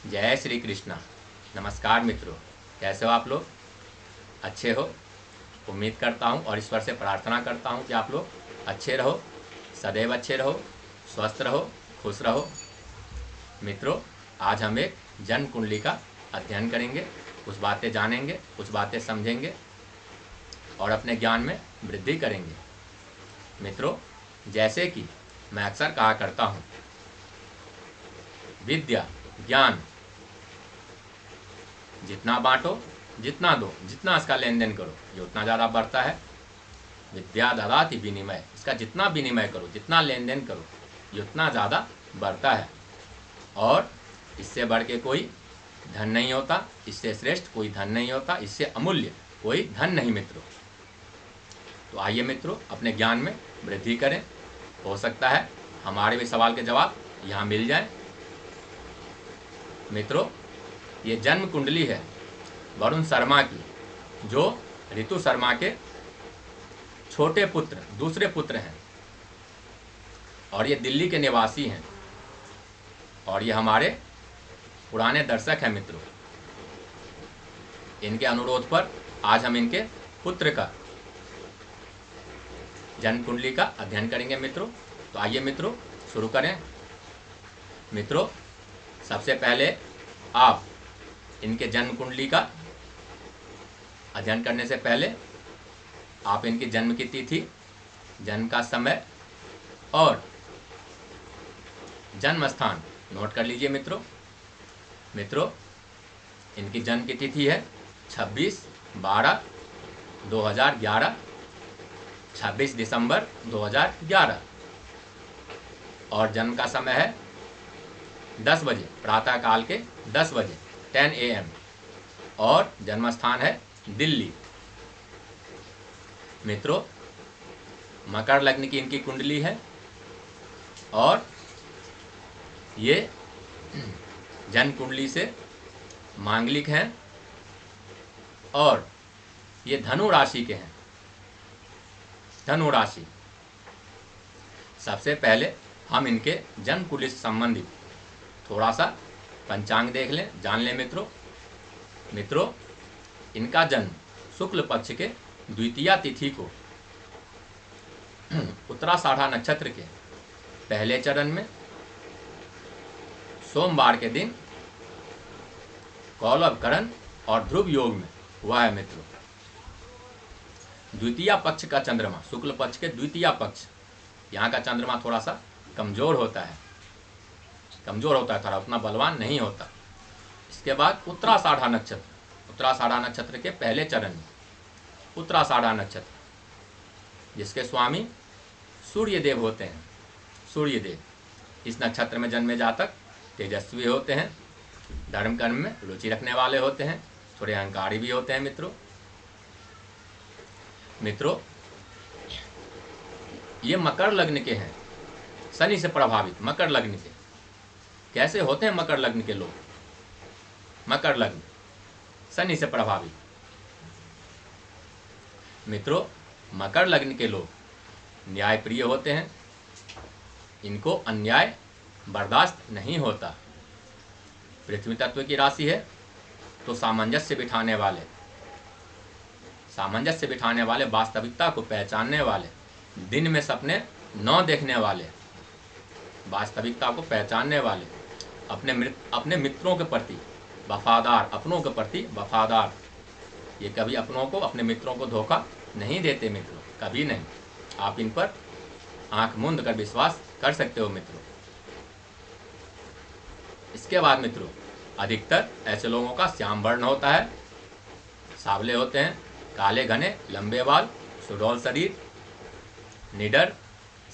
जय श्री कृष्णा। नमस्कार मित्रों, कैसे हो आप लोग? अच्छे हो? उम्मीद करता हूँ और ईश्वर से प्रार्थना करता हूँ कि आप लोग अच्छे रहो, सदैव अच्छे रहो, स्वस्थ रहो, खुश रहो। मित्रों, आज हम एक जन्म कुंडली का अध्ययन करेंगे, कुछ बातें जानेंगे, कुछ बातें समझेंगे और अपने ज्ञान में वृद्धि करेंगे। मित्रों, जैसे कि मैं अक्सर कहा करता हूँ, विद्या ज्ञान जितना बांटो, जितना दो, जितना इसका लेन देन करो, ये उतना ज़्यादा बढ़ता है। विद्या ददाति विनिमय, इसका जितना विनिमय करो, जितना लेन देन करो, ये उतना ज़्यादा बढ़ता है। और इससे बढ़ के कोई धन नहीं होता, इससे श्रेष्ठ कोई धन नहीं होता, इससे अमूल्य कोई धन नहीं मित्रों। तो आइए मित्रों, अपने ज्ञान में वृद्धि करें। हो सकता है हमारे भी सवाल के जवाब यहाँ मिल जाए। मित्रों, ये जन्म कुंडली है वरुण शर्मा की, जो ऋतु शर्मा के छोटे पुत्र, दूसरे पुत्र हैं और ये दिल्ली के निवासी हैं और ये हमारे पुराने दर्शक हैं मित्रों। इनके अनुरोध पर आज हम इनके पुत्र का जन्म कुंडली का अध्ययन करेंगे मित्रों। तो आइए मित्रों, शुरू करें। मित्रों, सबसे पहले आप इनके जन्म कुंडली का अध्ययन करने से पहले आप इनकी जन्म की तिथि, जन्म का समय और जन्म स्थान नोट कर लीजिए मित्रों। मित्रों, इनकी जन्म की तिथि है 26/12/2011, 26 दिसंबर 2011 और जन्म का समय है 10 बजे, प्रातः काल के 10 बजे 10 AM और जन्म स्थान है दिल्ली। मित्रों, मकर लग्न की इनकी कुंडली है और ये जन्म कुंडली से मांगलिक हैं और ये धनु राशि के हैं। धनु राशि। सबसे पहले हम इनके जन्म कुंडली से संबंधित थोड़ा सा पंचांग देख लें, जान लें मित्रों। मित्रों, इनका जन्म शुक्ल पक्ष के द्वितीया तिथि को उत्तराषाढ़ा नक्षत्र के पहले चरण में सोमवार के दिन कौलव करण और ध्रुव योग में हुआ है मित्रों। द्वितीया पक्ष का चंद्रमा, शुक्ल पक्ष के द्वितीया पक्ष, यहाँ का चंद्रमा थोड़ा सा कमजोर होता है, थोड़ा उतना बलवान नहीं होता। इसके बाद उत्तराषाढ़ा नक्षत्र, उत्तराषाढ़ा नक्षत्र के पहले चरण में उत्तराषाढ़ा नक्षत्र, जिसके स्वामी सूर्यदेव होते हैं। सूर्यदेव, इस नक्षत्र में जन्मे जातक तेजस्वी होते हैं, धर्म कर्म में रुचि रखने वाले होते हैं, थोड़े अहंकारी भी होते हैं मित्रों। मित्रों, ये मकर लग्न के हैं, शनि से प्रभावित मकर लग्न के। कैसे होते हैं मकर लग्न के लोग? मकर लग्न शनि से प्रभावित। मित्रों, मकर लग्न के लोग न्याय प्रिय होते हैं, इनको अन्याय बर्दाश्त नहीं होता। पृथ्वी तत्व की राशि है तो सामंजस्य बिठाने वाले, वास्तविकता को पहचानने वाले, दिन में सपने न देखने वाले, वास्तविकता को पहचानने वाले, अपने मित्रों के प्रति वफादार, अपनों के प्रति वफादार। ये कभी अपनों को, अपने मित्रों को धोखा नहीं देते मित्रों, कभी नहीं। आप इन पर आंख मूंद कर विश्वास कर सकते हो मित्रों। इसके बाद मित्रों, अधिकतर ऐसे लोगों का श्याम वर्ण होता है, सावले होते हैं, काले घने लंबे बाल, सुडौल शरीर, निडर,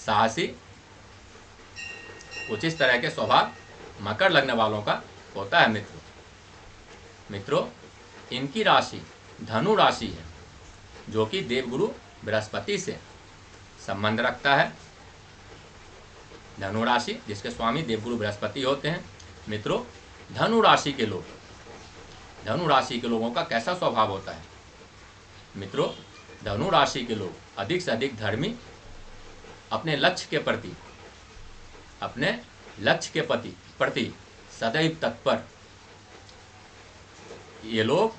साहसी, कुछ इस तरह के स्वभाव मकर लग्न वालों का होता है मित्रों। मित्रों, इनकी राशि धनु राशि है, जो कि देवगुरु बृहस्पति से संबंध रखता है। धनु राशि, जिसके स्वामी देवगुरु बृहस्पति होते हैं। मित्रों, धनु राशि के लोगों का कैसा स्वभाव होता है? मित्रों, धनु राशि के लोग अधिक से अधिक धर्मी, अपने लक्ष्य के प्रति सदैव तत्पर, ये लोग,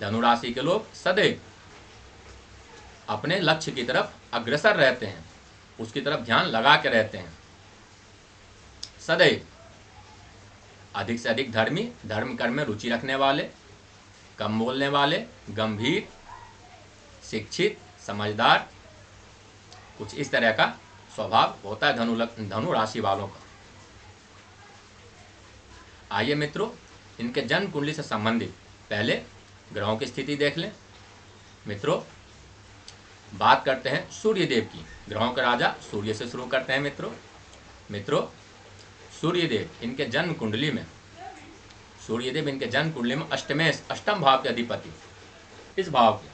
धनु राशि के लोग सदैव अपने लक्ष्य की तरफ अग्रसर रहते हैं, उसकी तरफ ध्यान लगा के रहते हैं। सदैव अधिक से अधिक धर्मी, धर्म कर्म में रुचि रखने वाले, कम बोलने वाले, गंभीर, शिक्षित, समझदार, कुछ इस तरह का स्वभाव होता है धनु राशि वालों का। आइए मित्रों, इनके जन्म कुंडली से संबंधित पहले ग्रहों की स्थिति देख लें। मित्रों, बात करते हैं सूर्य देव की। ग्रहों के राजा सूर्य से शुरू करते हैं मित्रों, सूर्यदेव इनके जन्म कुंडली में, सूर्यदेव इनके जन्म कुंडली में अष्टम भाव के अधिपति, इस भाव के,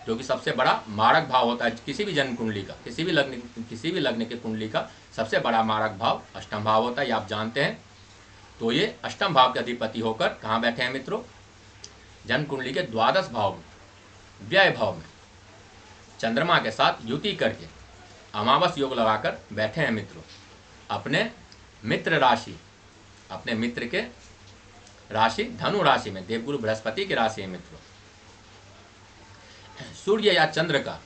जो कि सबसे बड़ा मारक भाव होता है किसी भी जन्म कुंडली का, किसी भी लग्न के कुंडली का सबसे बड़ा मारक भाव अष्टम भाव होता है, ये आप जानते हैं। तो ये अष्टम भाव के अधिपति होकर कहाँ बैठे हैं मित्रों? जन्म कुंडली के द्वादश भाव में, व्यय भाव में चंद्रमा के साथ युति करके अमावस योग लगाकर बैठे हैं मित्रों। अपने मित्र राशि, अपने मित्र के राशि धनु राशि में, देवगुरु बृहस्पति की राशि है मित्रों। सूर्य या चंद्र का,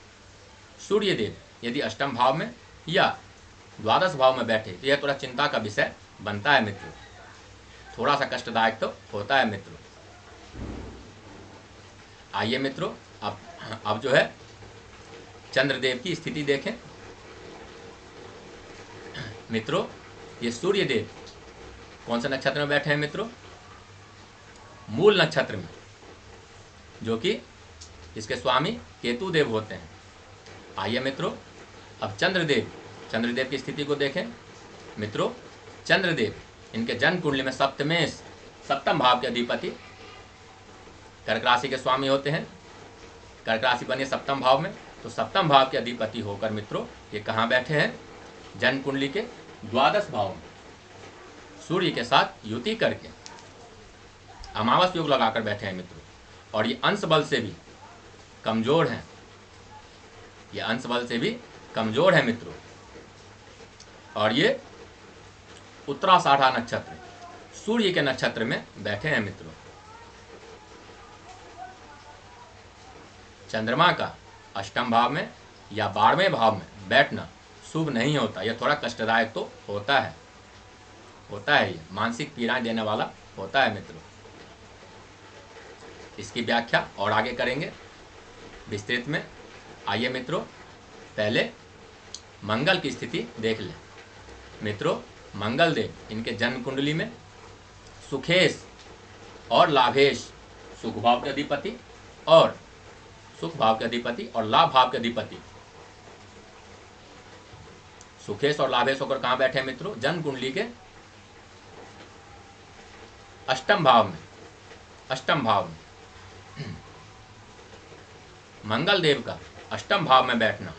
सूर्यदेव यदि अष्टम भाव में या द्वादश भाव में बैठे तो यह थोड़ा चिंता का विषय बनता है मित्रों, थोड़ा सा कष्टदायक तो होता है मित्रों। आइए मित्रों, अब जो है चंद्रदेव की स्थिति देखें। मित्रों, ये सूर्यदेव कौन से नक्षत्र में बैठे हैं मित्रों? मूल नक्षत्र में, जो कि इसके स्वामी केतु देव होते हैं। आइए मित्रों, अब चंद्रदेव की स्थिति को देखें। मित्रों, चंद्रदेव इनके जन्म कुंडली में सप्तम भाव के अधिपति कर्क राशि के स्वामी होते हैं। कर्क राशि बनी सप्तम भाव में, तो सप्तम भाव के अधिपति होकर मित्रों ये कहाँ बैठे हैं? जन्म कुंडली के द्वादश भाव में सूर्य के साथ युति करके अमावस योग लगाकर बैठे हैं मित्रों। और ये अंश बल से भी कमजोर हैं, ये अंश बल से भी कमजोर है मित्रों। और ये उत्तराषाढ़ा नक्षत्र, सूर्य के नक्षत्र में बैठे हैं मित्रों। चंद्रमा का अष्टम भाव में या 12वें भाव में बैठना शुभ नहीं होता, यह थोड़ा कष्टदायक तो होता है ये मानसिक पीड़ाएं देने वाला होता है मित्रों। इसकी व्याख्या और आगे करेंगे विस्तृत में। आइए मित्रों, पहले मंगल की स्थिति देख लें। मित्रों, मंगल देव इनके जन्म कुंडली में सुखेश और लाभेश, सुख भाव के अधिपति और लाभ भाव के अधिपति, सुखेश और लाभेश होकर कहाँ बैठे हैं मित्रों? जन्म कुंडली के अष्टम भाव में। मंगल देव का अष्टम भाव में बैठना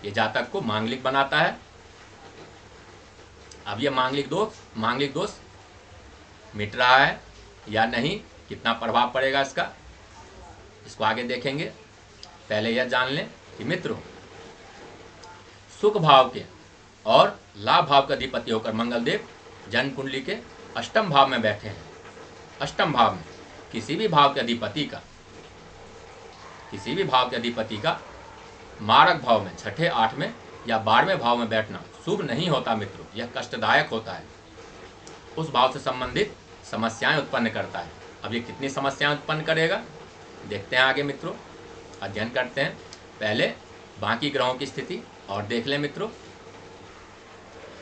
ये जातक को मांगलिक बनाता है। अब ये मांगलिक दोष मिट रहा है या नहीं, कितना प्रभाव पड़ेगा इसको आगे देखेंगे। पहले यह जान लें कि मित्रों, सुख भाव के और लाभ भाव का अधिपति होकर मंगल देव जन्म कुंडली के अष्टम भाव में बैठे हैं। अष्टम भाव में किसी भी भाव के अधिपति का मारक भाव में, छठे, 8वें या 12वें भाव में बैठना शुभ नहीं होता मित्रों, यह कष्टदायक होता है, उस भाव से संबंधित समस्याएं उत्पन्न करता है। अब ये कितनी समस्याएं उत्पन्न करेगा देखते हैं आगे मित्रों, अध्ययन करते हैं। पहले बाकी ग्रहों की स्थिति और देख लें मित्रों।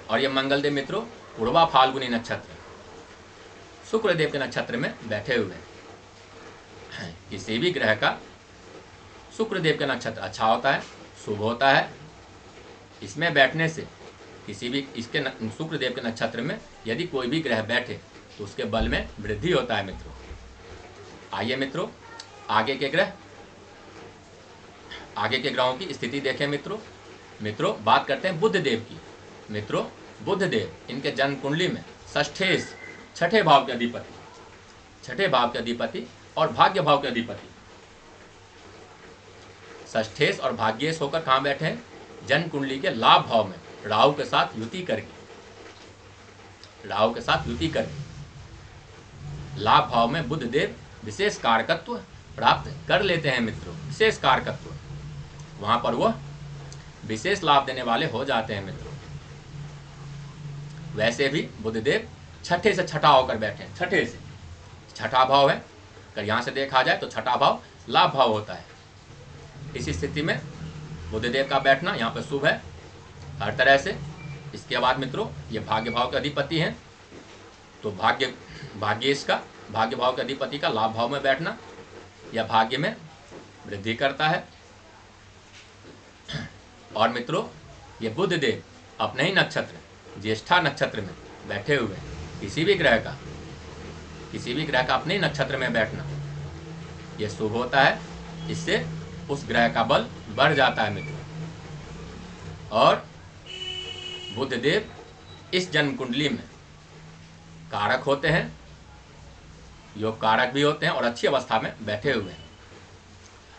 और ये मंगलदेव मित्रों पूर्वा फाल्गुनी नक्षत्र, शुक्रदेव के नक्षत्र में बैठे हुए हैं। किसी भी ग्रह का शुक्रदेव का नक्षत्र अच्छा होता है, शुभ होता है। इसमें बैठने से शुक्रदेव के नक्षत्र में यदि कोई भी ग्रह बैठे तो उसके बल में वृद्धि होता है मित्रों। आइए मित्रों, आगे के ग्रहों की स्थिति देखें मित्रों। बात करते हैं बुध देव की। मित्रों, बुध देव इनके जन्म कुंडली में षष्ठेश, छठे भाव के अधिपति और भाग्य भाव के अधिपति, षष्ठेश और भाग्येश होकर कहाँ बैठे हैं? जन्म कुंडली के लाभ भाव में राहु के साथ युति करके लाभ भाव में बुध देव विशेष कारकत्व प्राप्त कर लेते हैं मित्रों, विशेष कारकत्व, वहां पर वो विशेष लाभ देने वाले हो जाते हैं मित्रों। वैसे भी बुधदेव छठे से छठा होकर बैठे हैं, छठे से छठा भाव है, अगर यहाँ से देखा जाए तो छठा भाव लाभ भाव होता है। इस स्थिति में बुधदेव का बैठना यहाँ पर शुभ है हर तरह से। इसके बाद मित्रों ये भाग्य भाव के अधिपति हैं, तो भाग्येश का, भाग्य भाव के अधिपति का लाभ भाव में बैठना यह भाग्य में वृद्धि करता है। और मित्रों ये बुधदेव अपने ही नक्षत्र ज्येष्ठा नक्षत्र में बैठे हुए हैं, किसी भी ग्रह का अपने ही नक्षत्र में बैठना यह शुभ होता है। इससे उस ग्रह का बल बढ़ जाता है मित्रों। और बुधदेव इस जन्म कुंडली में कारक होते हैं, योग कारक भी होते हैं और अच्छी अवस्था में बैठे हुए हैं।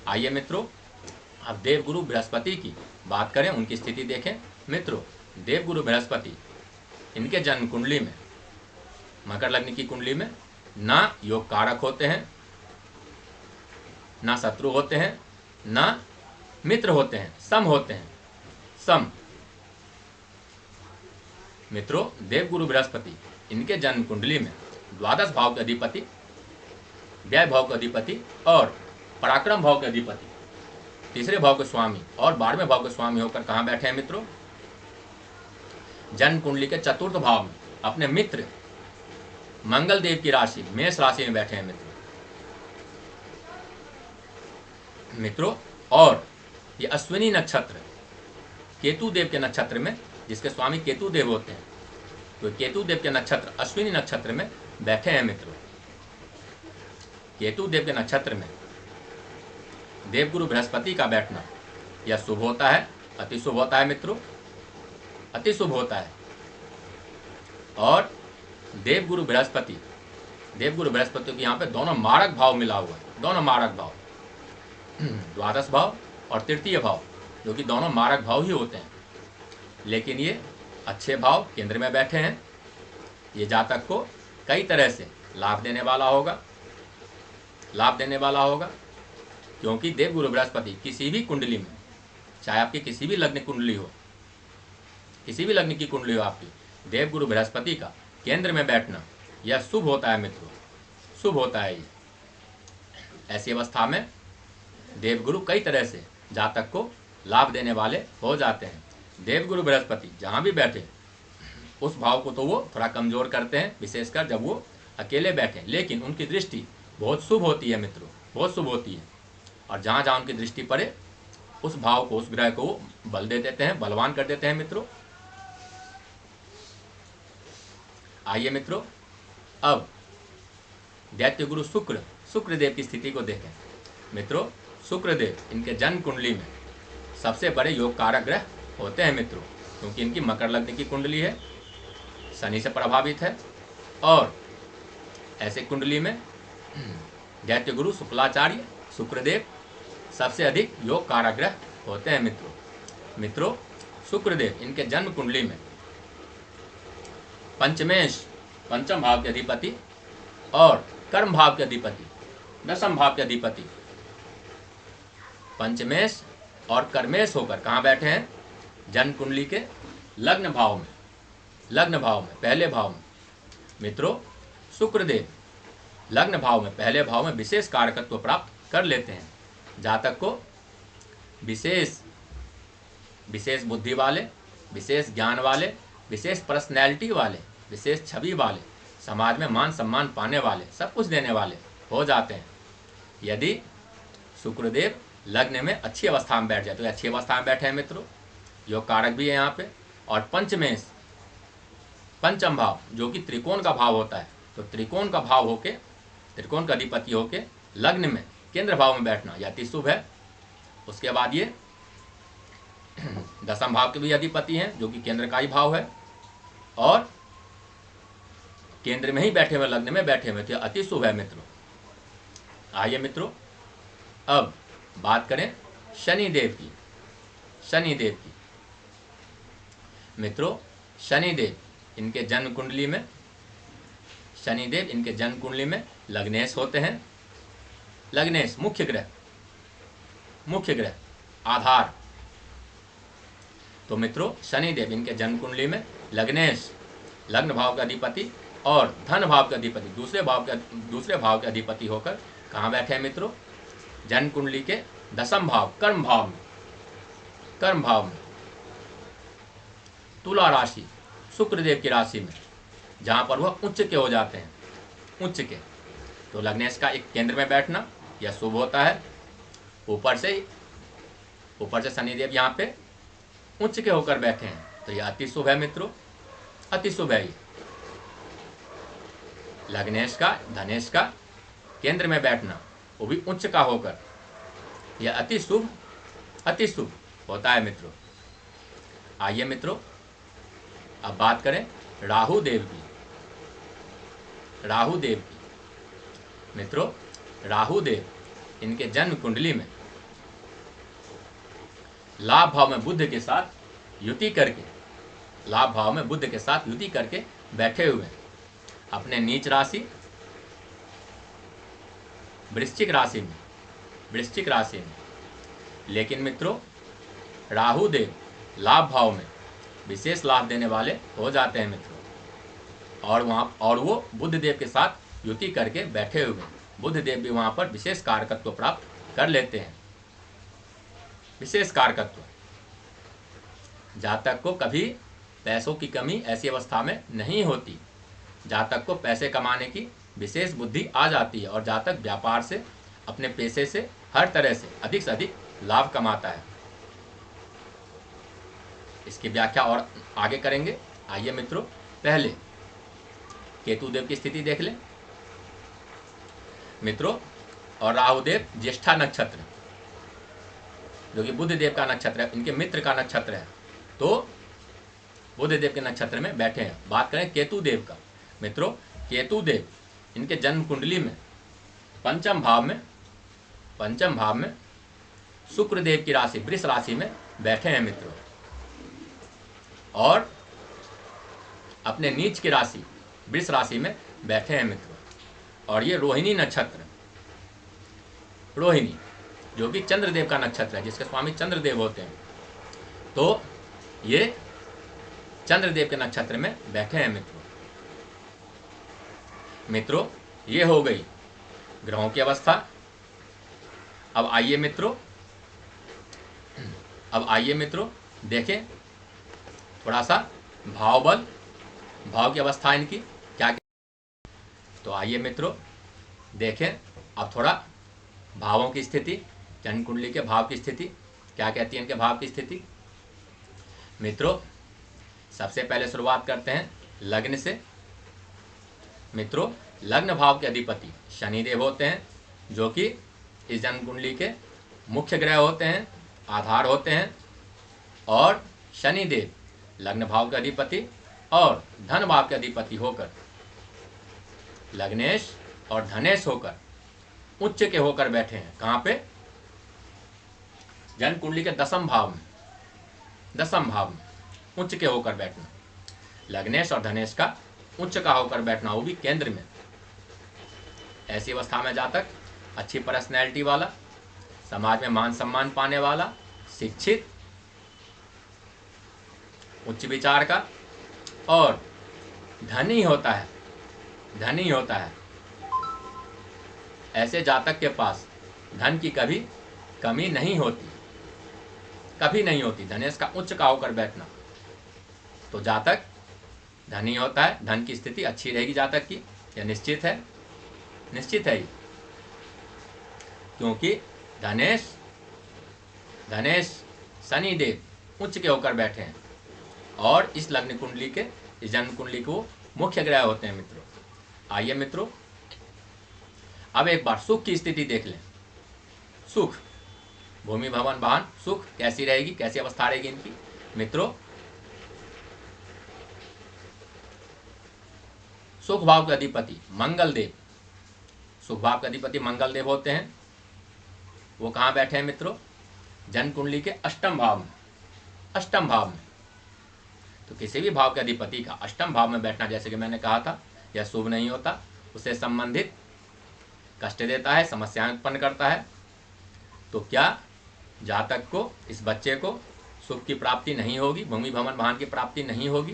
आइए मित्रों अब देवगुरु बृहस्पति की बात करें, उनकी स्थिति देखें। मित्रों देवगुरु बृहस्पति इनके जन्म कुंडली में, मकर लग्न की कुंडली में ना योग कारक होते हैं, ना शत्रु होते हैं, ना मित्र होते हैं, सम होते हैं, सम। मित्रों देवगुरु बृहस्पति इनके जन्म कुंडली में द्वादश भाव के अधिपति, व्यय भाव के अधिपति और पराक्रम भाव के अधिपति, तीसरे भाव के स्वामी और 12वें भाव के स्वामी होकर कहाँ बैठे हैं मित्रों? जन्म कुंडली के चतुर्थ भाव में अपने मित्र मंगल देव की राशि मेष राशि में बैठे हैं मित्रों। और ये अश्विनी नक्षत्र केतु देव के नक्षत्र में, जिसके स्वामी केतु देव होते हैं, तो केतु देव के नक्षत्र अश्विनी नक्षत्र में बैठे हैं मित्रों। केतु देव के नक्षत्र में देवगुरु बृहस्पति का बैठना यह शुभ होता है, अति शुभ होता है मित्रों, अति शुभ होता है। और देवगुरु बृहस्पति को यहाँ पे दोनों मारक भाव मिला हुआ है, दोनों मारक भाव, द्वादश भाव और तृतीय भाव, जो कि दोनों मारक भाव ही होते हैं। लेकिन ये अच्छे भाव केंद्र में बैठे हैं। ये जातक को कई तरह से लाभ देने वाला होगा, क्योंकि देवगुरु बृहस्पति किसी भी कुंडली में, चाहे आपकी किसी भी लग्न की कुंडली हो आपकी, देवगुरु बृहस्पति का केंद्र में बैठना यह शुभ होता है मित्रों, शुभ होता है। ये ऐसी अवस्था में देवगुरु कई तरह से जातक को लाभ देने वाले हो जाते हैं। देवगुरु बृहस्पति जहाँ भी बैठे उस भाव को तो वो थोड़ा कमजोर करते हैं, विशेषकर जब वो अकेले बैठे, लेकिन उनकी दृष्टि बहुत शुभ होती है मित्रों, बहुत शुभ होती है। और जहाँ जहाँ उनकी दृष्टि पड़े उस भाव को, उस ग्रह को वो बल दे देते हैं, बलवान कर देते हैं मित्रों। आइए मित्रों अब दैत्य गुरु शुक्रदेव की स्थिति को देखें। मित्रों शुक्रदेव इनके जन्म कुंडली में सबसे बड़े योग कारक ग्रह होते हैं मित्रों, क्योंकि इनकी मकर लग्न की कुंडली है, शनि से प्रभावित है। और ऐसे कुंडली में दैत्य गुरु शुक्लाचार्य शुक्रदेव सबसे अधिक योग कारक ग्रह होते हैं मित्रों शुक्रदेव इनके जन्म कुंडली में पंचम भाव के अधिपति और कर्म भाव के अधिपति, दशम भाव के अधिपति पंचमेश और कर्मेश होकर कहाँ बैठे हैं? जन्म कुंडली के लग्न भाव में, पहले भाव में। मित्रों शुक्रदेव लग्न भाव में, पहले भाव में विशेष कारकत्व प्राप्त कर लेते हैं। जातक को विशेष बुद्धि वाले, विशेष ज्ञान वाले, विशेष पर्सनैलिटी वाले, विशेष छवि वाले, समाज में मान सम्मान पाने वाले, सब कुछ देने वाले हो जाते हैं यदि शुक्रदेव लग्न में अच्छी अवस्था में बैठ जाए। तो अच्छी अवस्था में बैठे हैं मित्रों, योग कारक भी है यहाँ पे। और पंचमेश, पंचम भाव जो कि त्रिकोण का भाव होता है, तो त्रिकोण का भाव होके, त्रिकोण का अधिपति होके लग्न में केंद्र भाव में बैठना यह अति शुभ है। उसके बाद ये दशम भाव के भी अधिपति हैं, जो कि केंद्र का ही भाव है, और केंद्र में ही बैठे हुए, लग्न में बैठे हुए, तो अति शुभ है मित्रों। आइए मित्रों अब बात करें शनिदेव की। मित्रों शनिदेव इनके जन्म कुंडली में शनिदेव इनके जन्म कुंडली में लग्नेश होते हैं। लग्नेश मुख्य ग्रह आधार। तो मित्रों शनिदेव इनके जन्म कुंडली में लग्नेश लग्न भाव का अधिपति और धन भाव के अधिपति दूसरे भाव के अधिपति होकर कहाँ बैठे हैं मित्रों? जन्म कुंडली के दशम भाव कर्म भाव में तुला राशि शुक्रदेव की राशि में, जहाँ पर वह उच्च के हो जाते हैं। उच्च के तो लग्नेश का एक केंद्र में बैठना यह शुभ होता है। ऊपर से शनिदेव यहाँ पे उच्च के होकर बैठे हैं, तो यह अति शुभ है मित्रों, अति शुभ है। लग्नेश का धनेश का केंद्र में बैठना, वो भी उच्च का होकर, यह अति शुभ होता है मित्रों। आइए मित्रों अब बात करें राहु देव की। मित्रों राहु देव इनके जन्म कुंडली में लाभ भाव में बुध के साथ युति करके बैठे हुए हैं अपने नीच राशि वृश्चिक राशि में। लेकिन मित्रों राहु देव लाभ भाव में विशेष लाभ देने वाले हो जाते हैं मित्रों, और वो बुध देव के साथ युति करके बैठे हुए हैं। बुध देव भी वहाँ पर विशेष कारकत्व प्राप्त कर लेते हैं। विशेष कारकत्व, जातक को कभी पैसों की कमी ऐसी अवस्था में नहीं होती। जातक को पैसे कमाने की विशेष बुद्धि आ जाती है और जातक व्यापार से अपने पैसे से हर तरह से अधिक लाभ कमाता है। इसकी व्याख्या और आगे करेंगे। आइए मित्रों पहले केतु देव की स्थिति देख लें मित्रों। और राहु देव ज्येष्ठा नक्षत्र जो कि बुध देव का नक्षत्र है, इनके मित्र का नक्षत्र है, तो बुध देव के नक्षत्र में बैठे हैं। बात करें केतु देव का मित्रों, केतु देव इनके जन्म कुंडली में पंचम भाव में शुक्र देव की राशि वृष राशि में बैठे हैं मित्रों, और अपने नीच की राशि वृष राशि में बैठे हैं मित्रों। और ये रोहिणी नक्षत्र, रोहिणी जो कि चंद्रदेव का नक्षत्र है, जिसके स्वामी चंद्रदेव होते हैं, तो ये चंद्रदेव के नक्षत्र में बैठे हैं मित्रों। ये हो गई ग्रहों की अवस्था। अब आइए मित्रों देखें थोड़ा सा भाव की अवस्था इनकी क्या। तो आइए मित्रों देखें अब थोड़ा भावों की स्थिति, जन्म कुंडली के भाव की स्थिति क्या कहती है। इनके भाव की स्थिति मित्रों सबसे पहले शुरुआत करते हैं लग्न से। मित्रों लग्न भाव के अधिपति शनिदेव होते हैं, जो कि इस जन्म कुंडली के मुख्य ग्रह होते हैं, आधार होते हैं। और शनिदेव लग्न भाव के अधिपति और धन भाव के अधिपति होकर लग्नेश और धनेश होकर उच्च के होकर बैठे हैं। कहाँ पे? जन्म कुंडली के दशम भाव में उच्च के होकर बैठना। लग्नेश और धनेश का उच्च का होकर बैठना, वो भी केंद्र में। ऐसी अवस्था में जातक अच्छी पर्सनैलिटी वाला, समाज में मान सम्मान पाने वाला, शिक्षित, उच्च विचार का और धनी होता है। ऐसे जातक के पास धन की कभी कमी नहीं होती। धनेश का उच्च का होकर बैठना, तो जातक धनी होता है, धन की स्थिति अच्छी रहेगी जातक की, यह निश्चित है ये। क्योंकि धनेश शनिदेव उच्च के होकर बैठे हैं और इस लग्न कुंडली के, इस जन्म कुंडली को मुख्य ग्रह होते हैं मित्रों। आइए मित्रों अब एक बार सुख की स्थिति देख लें। सुख, भूमि भवन वाहन सुख कैसी रहेगी, कैसी अवस्था रहेगी इनकी मित्रों। सुख भाव के अधिपति मंगल देव, सुख भाव के अधिपति मंगल देव होते हैं। वो कहाँ बैठे हैं मित्रों? जन्म कुंडली के अष्टम भाव में। तो किसी भी भाव के अधिपति का अष्टम भाव में बैठना, जैसे कि मैंने कहा था यह शुभ नहीं होता, उससे संबंधित कष्ट देता है, समस्याएं उत्पन्न करता है। तो क्या जातक को, इस बच्चे को सुख की प्राप्ति नहीं होगी, भूमि भवन वाहन की प्राप्ति नहीं होगी?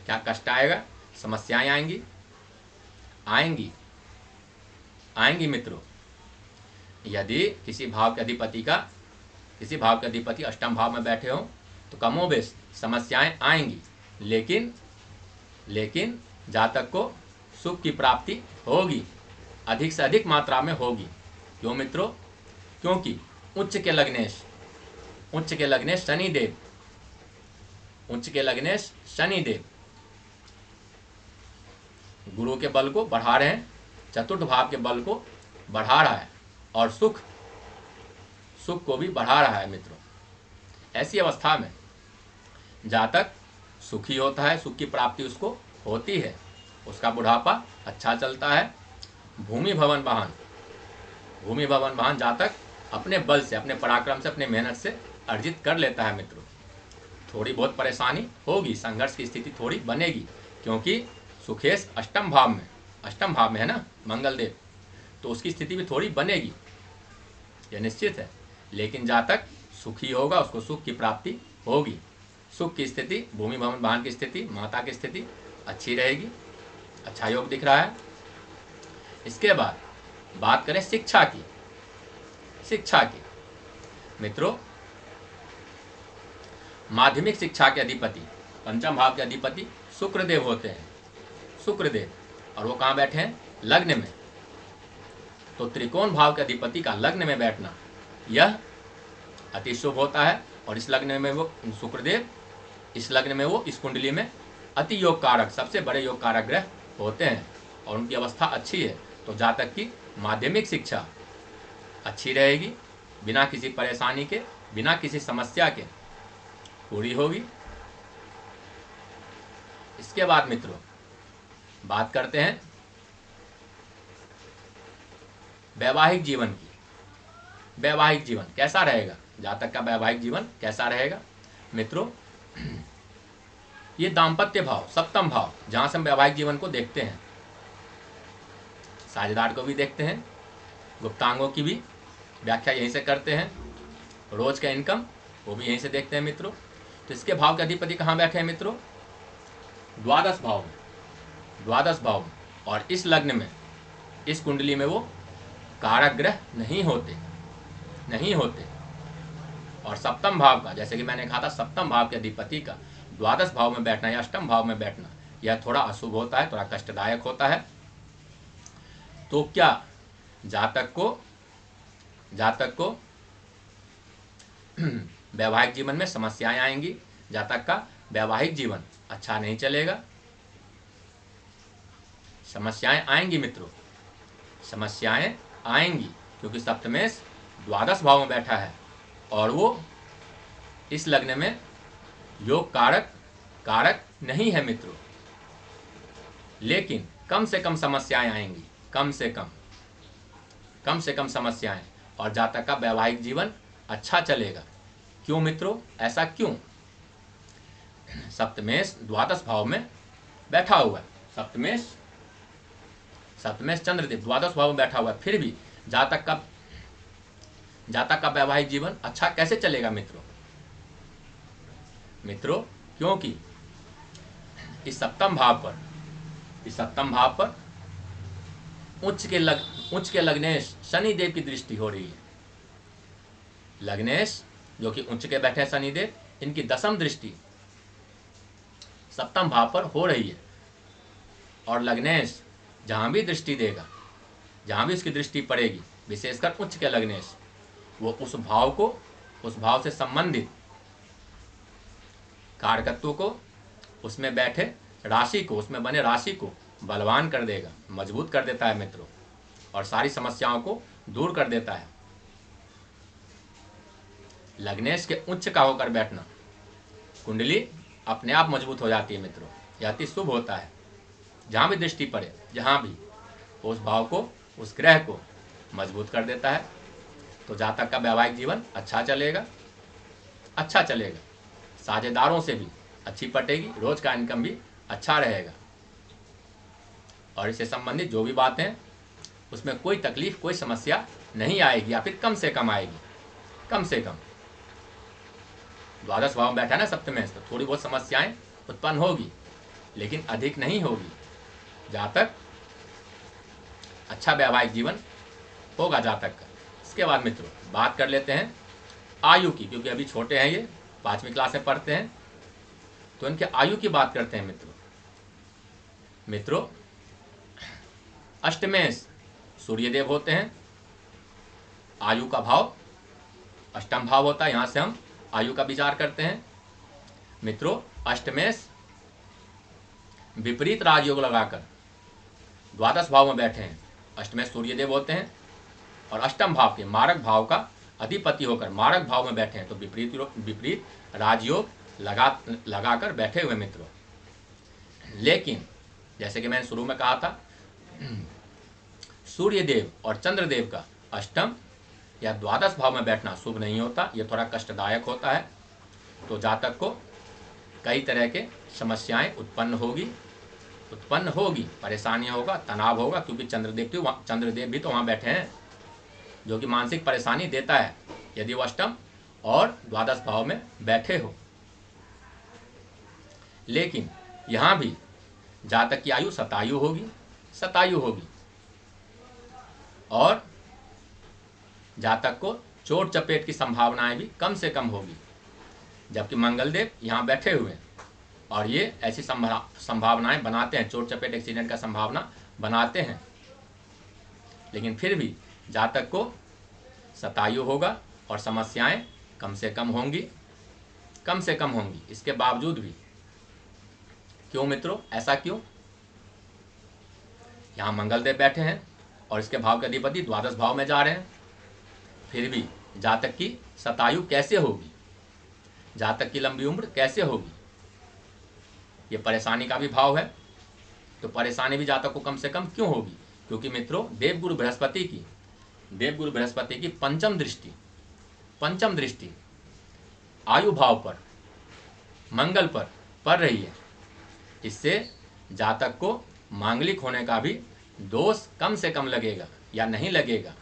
क्या कष्ट आएगा, समस्याएं आएंगी? आएंगी, आएंगी मित्रों। यदि किसी भाव के अधिपति अष्टम भाव में बैठे हो तो कमोबेश समस्याएं आएंगी, लेकिन जातक को सुख की प्राप्ति होगी, अधिक से अधिक मात्रा में होगी। क्यों मित्रों? क्योंकि उच्च के लग्नेश शनिदेव गुरु के बल को बढ़ा रहे हैं, चतुर्थ भाव के बल को बढ़ा रहा है और सुख को भी बढ़ा रहा है मित्रों। ऐसी अवस्था में जातक सुखी होता है, सुख की प्राप्ति उसको होती है, उसका बुढ़ापा अच्छा चलता है। भूमि भवन वाहन जातक अपने बल से, अपने पराक्रम से, अपने मेहनत से अर्जित कर लेता है मित्रों। थोड़ी बहुत परेशानी होगी, संघर्ष की स्थिति थोड़ी बनेगी, क्योंकि सुखेश अष्टम भाव में है ना मंगल देव, तो उसकी स्थिति भी थोड़ी बनेगी, यह निश्चित है। लेकिन जातक सुखी होगा, उसको सुख की प्राप्ति होगी। सुख की स्थिति, भूमि भवन वाहन की स्थिति, माता की स्थिति अच्छी रहेगी, अच्छा योग दिख रहा है। इसके बाद बात करें शिक्षा की मित्रों, माध्यमिक शिक्षा के अधिपति, पंचम भाव के अधिपति शुक्रदेव होते हैं, और वो कहाँ बैठे हैं? लग्न में। तो त्रिकोण भाव के अधिपति का लग्न में बैठना यह अति शुभ होता है, और इस लग्न में वो शुक्रदेव, इस कुंडली में अति योग कारक, सबसे बड़े योग कारक ग्रह होते हैं, और उनकी अवस्था अच्छी है। तो जातक की माध्यमिक शिक्षा अच्छी रहेगी, बिना किसी परेशानी के, बिना किसी समस्या के पूरी होगी। इसके बाद मित्रों बात करते हैं वैवाहिक जीवन की। वैवाहिक जीवन कैसा रहेगा? जातक का वैवाहिक जीवन कैसा रहेगा मित्रों? ये दाम्पत्य भाव, सप्तम भाव, जहां से हम वैवाहिक जीवन को देखते हैं, साझेदार को भी देखते हैं, गुप्तांगों की भी व्याख्या यहीं से करते हैं, रोज का इनकम वो भी यहीं से देखते हैं मित्रों। तो इसके भाव के अधिपति कहाँ बैठे हैं मित्रों? द्वादश भाव में। और इस लग्न में, इस कुंडली में वो कारक ग्रह नहीं होते। और सप्तम भाव का, जैसे कि मैंने कहा था, सप्तम भाव के अधिपति का द्वादश भाव में बैठना या अष्टम भाव में बैठना, यह थोड़ा अशुभ होता है, थोड़ा कष्टदायक होता है। तो क्या जातक को वैवाहिक जीवन में समस्याएं आएंगी? जातक का वैवाहिक जीवन अच्छा नहीं चलेगा, समस्याएं आएंगी मित्रों, समस्याएं आएंगी, क्योंकि सप्तमेश द्वादश भाव में बैठा है और वो इस लग्न में योग कारक नहीं है मित्रों। लेकिन कम से कम समस्याएं आएंगी, कम से कम समस्याएं, और जातक का वैवाहिक जीवन अच्छा चलेगा। क्यों मित्रों? ऐसा क्यों? सप्तमेश द्वादश भाव में बैठा हुआ है, सप्तमेश चंद्रदेव द्वादश भाव में बैठा हुआ है, फिर भी जातक का वैवाहिक जीवन अच्छा कैसे चलेगा मित्रों? क्योंकि इस सप्तम भाव पर उच्च के लग्नेश शनिदेव की दृष्टि हो रही है। लग्नेश जो कि उच्च के बैठे शनिदेव, इनकी दशम दृष्टि सप्तम भाव पर हो रही है, और लग्नेश जहाँ भी दृष्टि देगा, जहाँ भी उसकी दृष्टि पड़ेगी, विशेषकर उच्च के लग्नेश, वो उस भाव से संबंधित कारकत्व को, उसमें बैठे राशि को, उसमें बने राशि को बलवान कर देगा, मजबूत कर देता है मित्रों, और सारी समस्याओं को दूर कर देता है। लग्नेश के उच्च का होकर बैठना, कुंडली अपने आप मजबूत हो जाती है मित्रों, यह अति शुभ होता है। जहाँ भी दृष्टि पड़े, जहाँ भी, उस भाव को, उस ग्रह को मजबूत कर देता है। तो जातक का वैवाहिक जीवन अच्छा चलेगा, साझेदारों से भी अच्छी पटेगी, रोज का इनकम भी अच्छा रहेगा, और इससे संबंधित जो भी बातें उसमें कोई तकलीफ, कोई समस्या नहीं आएगी, या फिर कम से कम आएगी, कम से कम। द्वादश भाव में बैठा है ना सप्तमेश, तो थोड़ी बहुत समस्याएं उत्पन्न होगी, लेकिन अधिक नहीं होगी, जातक अच्छा वैवाहिक जीवन होगा जातक का। इसके बाद मित्रों बात कर लेते हैं आयु की, क्योंकि अभी छोटे हैं ये, 5वीं क्लास में पढ़ते हैं, तो इनके आयु की बात करते हैं मित्रों अष्टमेश सूर्यदेव होते हैं, आयु का भाव अष्टम भाव होता है, यहाँ से हम आयु का विचार करते हैं। मित्रों अष्टमेश विपरीत राजयोग लगाकर द्वादश भाव में बैठे हैं, अष्टमेश सूर्यदेव होते हैं, और अष्टम भाव के मारक भाव का अधिपति होकर मारक भाव में बैठे हैं, तो विपरीत राजयोग लगाकर बैठे हुए मित्रों। लेकिन जैसे कि मैंने शुरू में कहा था, सूर्यदेव और चंद्रदेव का अष्टम या द्वादश भाव में बैठना शुभ नहीं होता, ये थोड़ा कष्टदायक होता है, तो जातक को कई तरह के समस्याएं उत्पन्न होगी, परेशानियां होगा, तनाव होगा, क्योंकि चंद्रदेव भी तो वहाँ बैठे हैं, जो कि मानसिक परेशानी देता है यदि वो अष्टम और द्वादश भाव में बैठे हो। लेकिन यहाँ भी जातक की आयु शतायु होगी, और जातक को चोट चपेट की संभावनाएं भी कम से कम होगी, जबकि मंगलदेव यहाँ बैठे हुए हैं और ये ऐसी संभावनाएं बनाते हैं, चोट चपेट एक्सीडेंट का संभावना बनाते हैं, लेकिन फिर भी जातक को शतायु होगा और समस्याएं कम से कम होंगी। इसके बावजूद भी क्यों मित्रों, ऐसा क्यों? यहाँ मंगलदेव बैठे हैं और इसके भाव के अधिपति द्वादश भाव में जा रहे हैं, फिर भी जातक की शतायु कैसे होगी, जातक की लंबी उम्र कैसे होगी? ये परेशानी का भी भाव है, तो परेशानी भी जातक को कम से कम क्यों होगी? क्योंकि मित्रों देवगुरु बृहस्पति की पंचम दृष्टि आयु भाव पर मंगल पर पड़ रही है। इससे जातक को मांगलिक होने का भी दोष कम से कम लगेगा या नहीं लगेगा,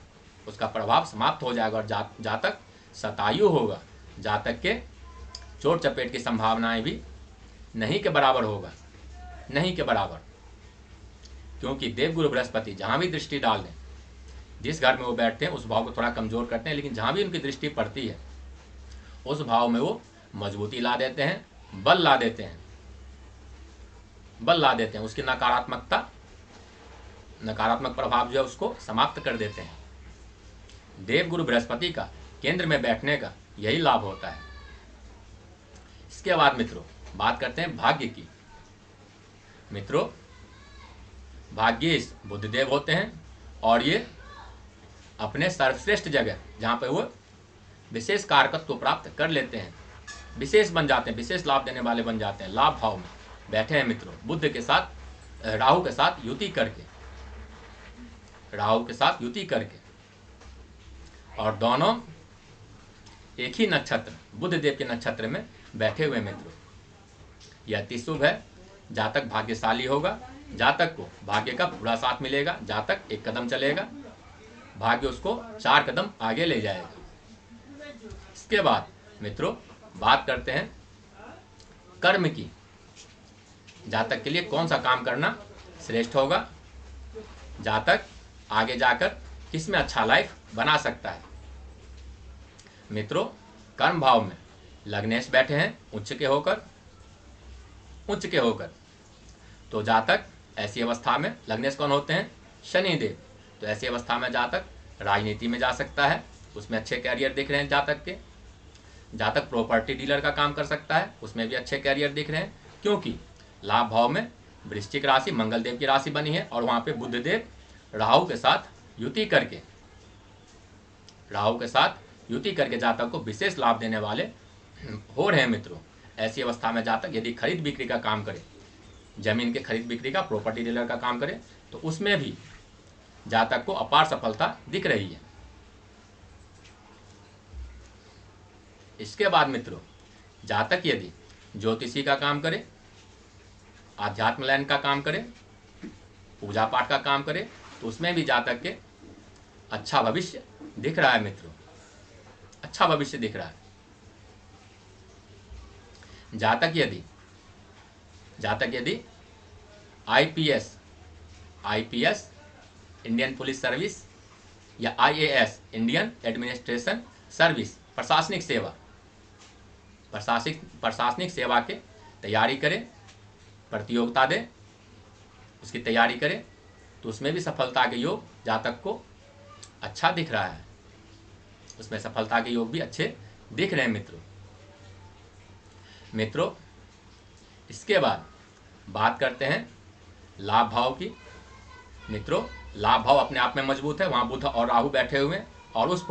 उसका प्रभाव समाप्त हो जाएगा और जातक शतायु होगा, जातक के चोट चपेट की संभावनाएं भी नहीं के बराबर, क्योंकि देवगुरु बृहस्पति जहाँ भी दृष्टि डाल दें, जिस घर में वो बैठते हैं उस भाव को थोड़ा कमजोर करते हैं, लेकिन जहाँ भी उनकी दृष्टि पड़ती है उस भाव में वो मजबूती ला देते हैं, बल ला देते हैं, उसकी नकारात्मक प्रभाव जो है उसको समाप्त कर देते हैं। देवगुरु बृहस्पति का केंद्र में बैठने का यही लाभ होता है। इसके बाद मित्रों बात करते हैं भाग्य की। मित्रों भाग्येश बुधदेव होते हैं और ये अपने सर्वश्रेष्ठ जगह जहाँ पे वो विशेष कारकत्व प्राप्त कर लेते हैं, विशेष बन जाते हैं, विशेष लाभ देने वाले बन जाते हैं, लाभ भाव में बैठे हैं मित्रों, बुध के साथ राहु के साथ युति करके, और दोनों एक ही नक्षत्र बुध देव के नक्षत्र में बैठे हुए मित्रों। यह अति शुभ है, जातक भाग्यशाली होगा, जातक को भाग्य का पूरा साथ मिलेगा, जातक एक कदम चलेगा, भाग्य उसको 4 कदम आगे ले जाएगा। इसके बाद मित्रों बात करते हैं कर्म की। जातक के लिए कौन सा काम करना श्रेष्ठ होगा, जातक आगे जाकर किसमें अच्छा लाइफ बना सकता है? मित्रों कर्म भाव में लग्नेश बैठे हैं उच्च के होकर, तो जातक ऐसी अवस्था में, लग्नेश कौन होते हैं? शनिदेव, तो ऐसी अवस्था में जातक राजनीति में जा सकता है, उसमें अच्छे कैरियर दिख रहे हैं जातक के। जातक प्रॉपर्टी डीलर का काम कर सकता है, उसमें भी अच्छे कैरियर दिख रहे हैं, क्योंकि लाभ भाव में वृश्चिक राशि मंगलदेव की राशि बनी है और वहाँ पे बुधदेव राहु के साथ युति करके जातक को विशेष लाभ देने वाले हो रहे हैं मित्रों। ऐसी अवस्था में जातक यदि खरीद बिक्री का काम करे, जमीन के खरीद बिक्री का, प्रॉपर्टी डीलर का काम करे, तो उसमें भी जातक को अपार सफलता दिख रही है। इसके बाद मित्रों जातक यदि ज्योतिषी का काम करे, आध्यात्म लाइन का काम करे, पूजा पाठ का काम करे, तो उसमें भी जातक के अच्छा भविष्य दिख रहा है मित्रों, अच्छा भविष्य दिख रहा है। जातक यदि आईपीएस इंडियन पुलिस सर्विस या आईएएस इंडियन एडमिनिस्ट्रेशन सर्विस प्रशासनिक सेवा के तैयारी करे, प्रतियोगिता दे, उसकी तैयारी करे, तो उसमें भी सफलता के योग जातक को अच्छा दिख रहा है, उसमें सफलता के योग भी अच्छे दिख रहे हैं मित्रों। इसके बाद बात करते हैं लाभ भाव की। मित्रों, लाभ भाव अपने आप में मजबूत है, वहाँ बुध और राहु बैठे हुए हैं और उस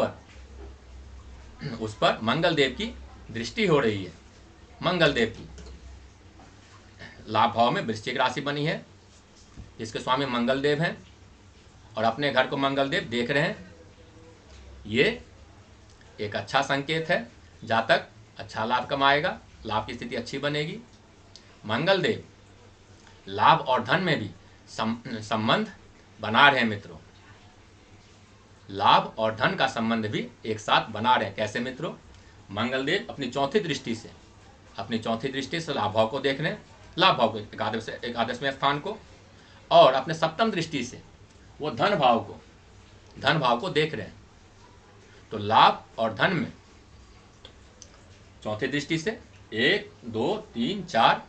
पर मंगल देव की दृष्टि हो रही है। मंगल देव की लाभ भाव में वृश्चिक राशि बनी है, जिसके स्वामी मंगल देव हैं और अपने घर को मंगल देव देख रहे हैं। ये एक अच्छा संकेत है, जातक अच्छा लाभ कमाएगा, लाभ की स्थिति अच्छी बनेगी। मंगल देव लाभ और धन में भी संबंध बना रहे हैं मित्रों, लाभ और धन का संबंध भी एक साथ बना रहे हैं। कैसे मित्रों? मंगल देव अपनी चौथी दृष्टि से लाभ भाव को देख रहे हैं, लाभ भाव को एकादशवें स्थान को, और अपने सप्तम दृष्टि से वो धन भाव को देख रहे हैं। तो लाभ और धन में चौथी दृष्टि से 1 2 3 4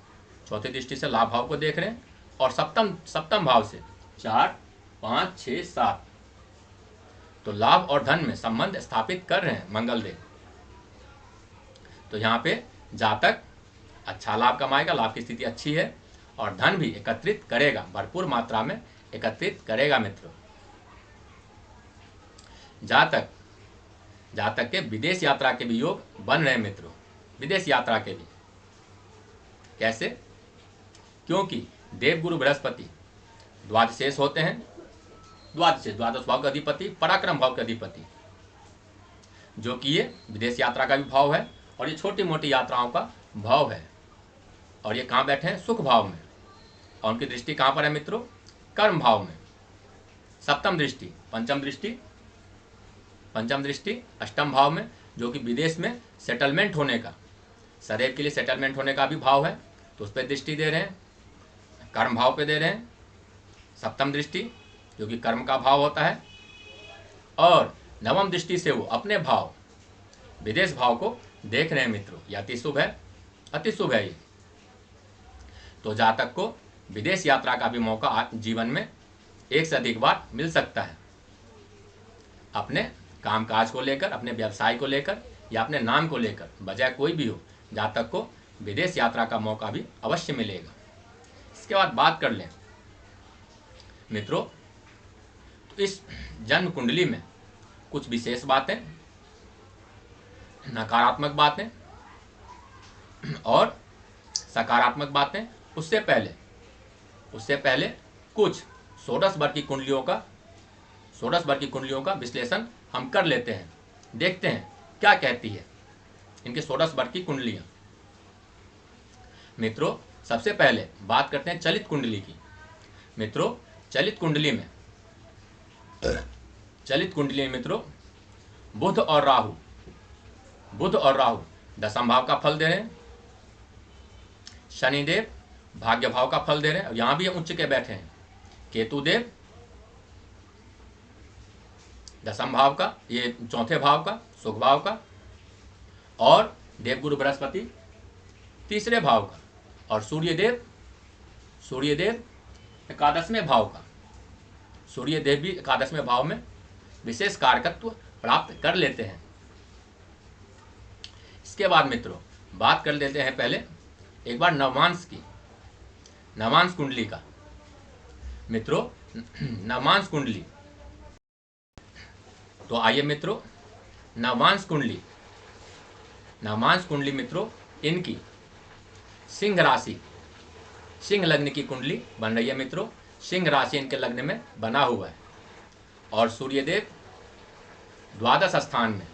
चौथी दृष्टि से लाभ भाव को देख रहे हैं, और सप्तम भाव से 4 5 6 7 तो लाभ और धन में संबंध स्थापित कर रहे हैं मंगल देव। तो यहाँ पे जातक अच्छा लाभ कमाएगा, लाभ की स्थिति अच्छी है, और धन भी एकत्रित करेगा, भरपूर मात्रा में एकत्रित करेगा मित्रों। जातक के विदेश यात्रा के भी योग बन रहे हैं मित्रों, विदेश यात्रा के भी। कैसे? क्योंकि देवगुरु बृहस्पति द्वादशेष होते हैं, द्वादश भाव के अधिपति, पराक्रम भाव के अधिपति, जो कि ये विदेश यात्रा का भी भाव है और ये छोटी मोटी यात्राओं का भाव है। और ये कहाँ बैठे हैं? सुख भाव में। और उनकी दृष्टि कहाँ पर है मित्रों? कर्म भाव में। सप्तम दृष्टि, पंचम दृष्टि अष्टम भाव में, जो कि विदेश में सेटलमेंट होने का, सदैव के लिए सेटलमेंट होने का भी भाव है, तो उस पर दृष्टि दे रहे हैं, कर्म भाव पे दे रहे हैं। सप्तम दृष्टि जो कि कर्म का भाव होता है, और नवम दृष्टि से वो अपने भाव विदेश भाव को देख रहे हैं मित्रों। ये अति शुभ है, अति शुभ है ये। तो जातक को विदेश यात्रा का भी मौका जीवन में एक से अधिक बार मिल सकता है, अपने कामकाज को लेकर, अपने व्यवसाय को लेकर या अपने नाम को लेकर, वजह कोई भी हो, जातक को विदेश यात्रा का मौका भी अवश्य मिलेगा। इसके बाद बात कर लें मित्रों, तो इस जन्म कुंडली में कुछ विशेष बातें, नकारात्मक बातें और सकारात्मक बातें, उससे पहले कुछ षोडश वर्ग की कुंडलियों का विश्लेषण हम कर लेते हैं, देखते हैं क्या कहती है इनके षोडश वर्ग की कुंडलियां। मित्रों, सबसे पहले बात करते हैं चलित कुंडली की। मित्रों, चलित कुंडली में मित्रों बुध और राहु दशम भाव का फल दे रहे हैं, शनिदेव भाग्य भाव का फल दे रहे हैं, यहां भी उच्च के बैठे हैं, केतु देव दशम भाव का, ये चौथे भाव का, सुख भाव का, और देवगुरु बृहस्पति तीसरे भाव का, और सूर्यदेव एकादशवें भाव का। सूर्यदेव भी एकादशवें भाव में विशेष कारकत्व प्राप्त कर लेते हैं। इसके बाद मित्रों बात कर लेते हैं पहले एक बार नवांश कुंडली का। मित्रों, नवांश कुंडली, तो आइए मित्रों, नवांश कुंडली मित्रों इनकी सिंह राशि, सिंह लग्न की कुंडली बन रही है मित्रों। सिंह राशि इनके लग्न में बना हुआ है, और सूर्यदेव द्वादश स्थान में,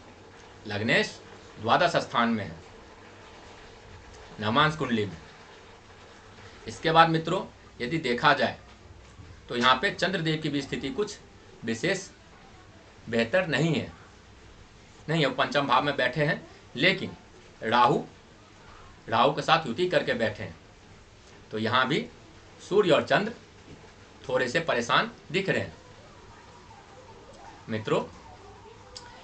लग्नेश द्वादश स्थान में है नवांश कुंडली में। इसके बाद मित्रों यदि देखा जाए तो यहाँ पे चंद्रदेव की भी स्थिति कुछ विशेष बेहतर नहीं है, वो पंचम भाव में बैठे हैं, लेकिन राहु के साथ युति करके बैठे हैं, तो यहाँ भी सूर्य और चंद्र थोड़े से परेशान दिख रहे हैं मित्रों।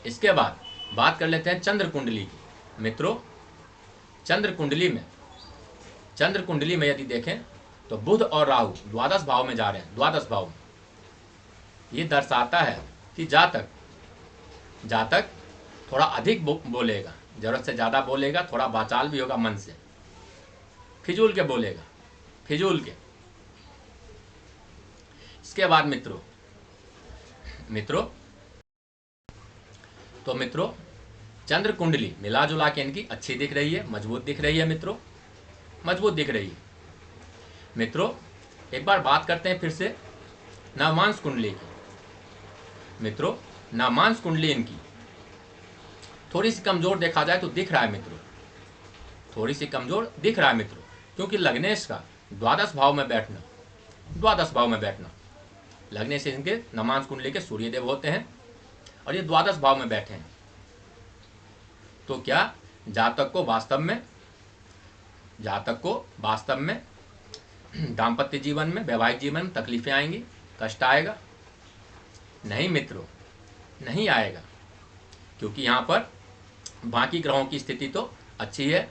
इसके बाद बात कर लेते हैं चंद्र कुंडली की। मित्रों चंद्र कुंडली में यदि देखें तो बुध और राहु द्वादश भाव में जा रहे हैं, द्वादश भाव में। ये दर्शाता है कि जातक थोड़ा अधिक बोलेगा, जरूरत से ज़्यादा बोलेगा, थोड़ा वाचाल भी होगा, मन से फिजूल के बोलेगा, फिजूल के। इसके बाद मित्रों चंद्र कुंडली मिला जुला के इनकी अच्छी दिख रही है, मजबूत दिख रही है मित्रों, मजबूत दिख रही है मित्रों। एक बार बात करते हैं फिर से नवमांश कुंडली की। मित्रों नवमांश कुंडली इनकी थोड़ी सी कमजोर देखा जाए तो दिख रहा है मित्रों, थोड़ी सी कमजोर दिख रहा है मित्रों, क्योंकि लग्नेश का द्वादश भाव में बैठना, लग्नेश इनके नवमांश कुंडली के सूर्यदेव होते हैं और ये द्वादश भाव में बैठे हैं। तो क्या जातक को वास्तव में दाम्पत्य जीवन में, वैवाहिक जीवन में तकलीफें आएंगी, कष्ट आएगा? नहीं मित्रों, नहीं आएगा, क्योंकि यहाँ पर बाकी ग्रहों की स्थिति तो अच्छी है।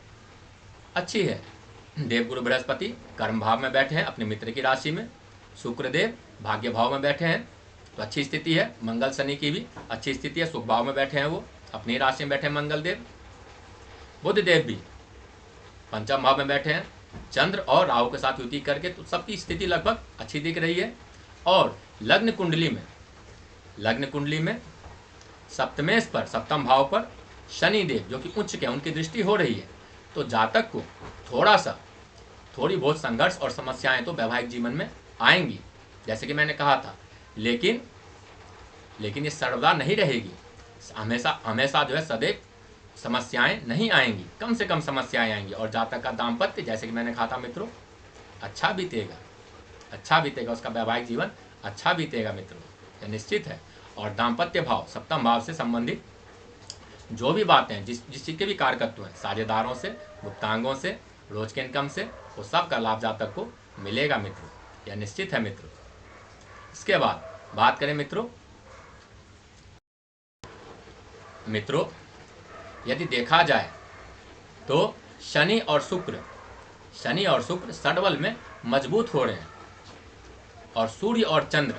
देवगुरु बृहस्पति कर्म भाव में बैठे हैं अपने मित्र की राशि में, शुक्रदेव भाग्य भाव में बैठे हैं तो अच्छी स्थिति है। मंगल शनि की भी अच्छी स्थिति है, सुख भाव में बैठे हैं, वो अपनी राशि में बैठे हैं मंगल देव। बुध देव भी पंचम भाव में बैठे हैं, चंद्र और राहु के साथ युति करके, तो सबकी स्थिति लगभग अच्छी दिख रही है। और लग्न कुंडली में सप्तमेश पर, सप्तम भाव पर शनि देव जो कि उच्च के, उनकी दृष्टि हो रही है, तो जातक को थोड़ी बहुत संघर्ष और समस्याएं तो वैवाहिक जीवन में आएंगी, जैसे कि मैंने कहा था, लेकिन ये सर्वदा नहीं रहेगी। हमेशा जो है सदैव समस्याएं नहीं आएंगी, कम से कम समस्याएं आएंगी। और जातक का दाम्पत्य, जैसे कि मैंने कहा था मित्रों, अच्छा बीतेगा, उसका वैवाहिक जीवन अच्छा बीतेगा मित्रों, यह निश्चित है। और दाम्पत्य भाव सप्तम भाव से संबंधित जो भी बातें हैं, जिस चीज़ के भी कारकत्व हैं, साझेदारों से, गुप्तांगों से, रोज के इनकम से, वो सब का लाभ जातक को मिलेगा मित्रों, यह निश्चित है मित्रों। इसके बाद बात करें मित्रों यदि देखा जाए तो शनि और शुक्र षडबल में मजबूत हो रहे हैं, और सूर्य और चंद्र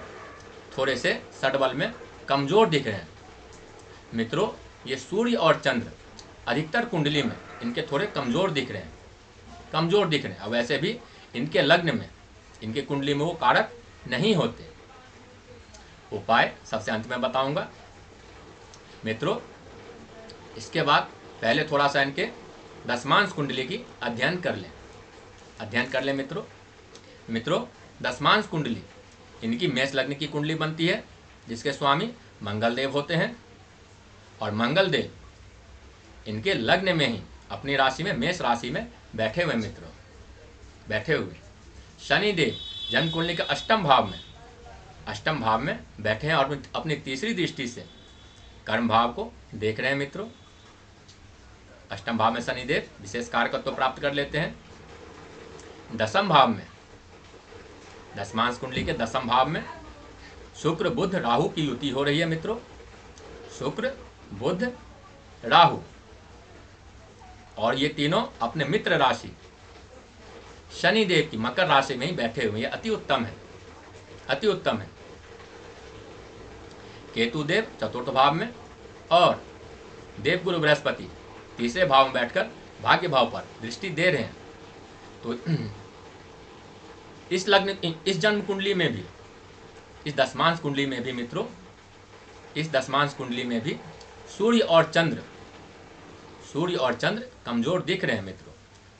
थोड़े से षडबल में कमजोर दिख रहे हैं मित्रों। ये सूर्य और चंद्र अधिकतर कुंडली में इनके थोड़े कमजोर दिख रहे हैं। और वैसे भी इनके लग्न में, इनके कुंडली में वो कारक नहीं होते। उपाय सबसे अंत में बताऊंगा मित्रों। इसके बाद पहले थोड़ा सा इनके दशमांश कुंडली की अध्ययन कर लें मित्रों। दशमांश कुंडली इनकी मेष लग्न की कुंडली बनती है, जिसके स्वामी मंगल देव होते हैं, और मंगल देव इनके लग्न में ही अपनी राशि में, मेष राशि में बैठे हुए। शनि देव जन्म कुंडली के अष्टम भाव में बैठे हैं, और अपनी तीसरी दृष्टि से कर्म भाव को देख रहे हैं मित्रों। अष्टम भाव में शनि देव विशेष कारकत्व प्राप्त कर लेते हैं। दसम भाव में, दशमांश कुंडली के दसम भाव में शुक्र बुध राहु की युति हो रही है मित्रों। शुक्र बुध राहु, और ये तीनों अपने मित्र राशि शनि देव की मकर राशि में ही बैठे हुए हैं। अति उत्तम है। केतु देव चतुर्थ भाव में, और देवगुरु बृहस्पति तीसरे भाव में बैठकर भाग्य भाव पर दृष्टि दे रहे हैं। तो इस जन्म कुंडली में भी, इस दशमांश कुंडली में भी मित्रों, सूर्य और चंद्र कमजोर दिख रहे हैं मित्रों।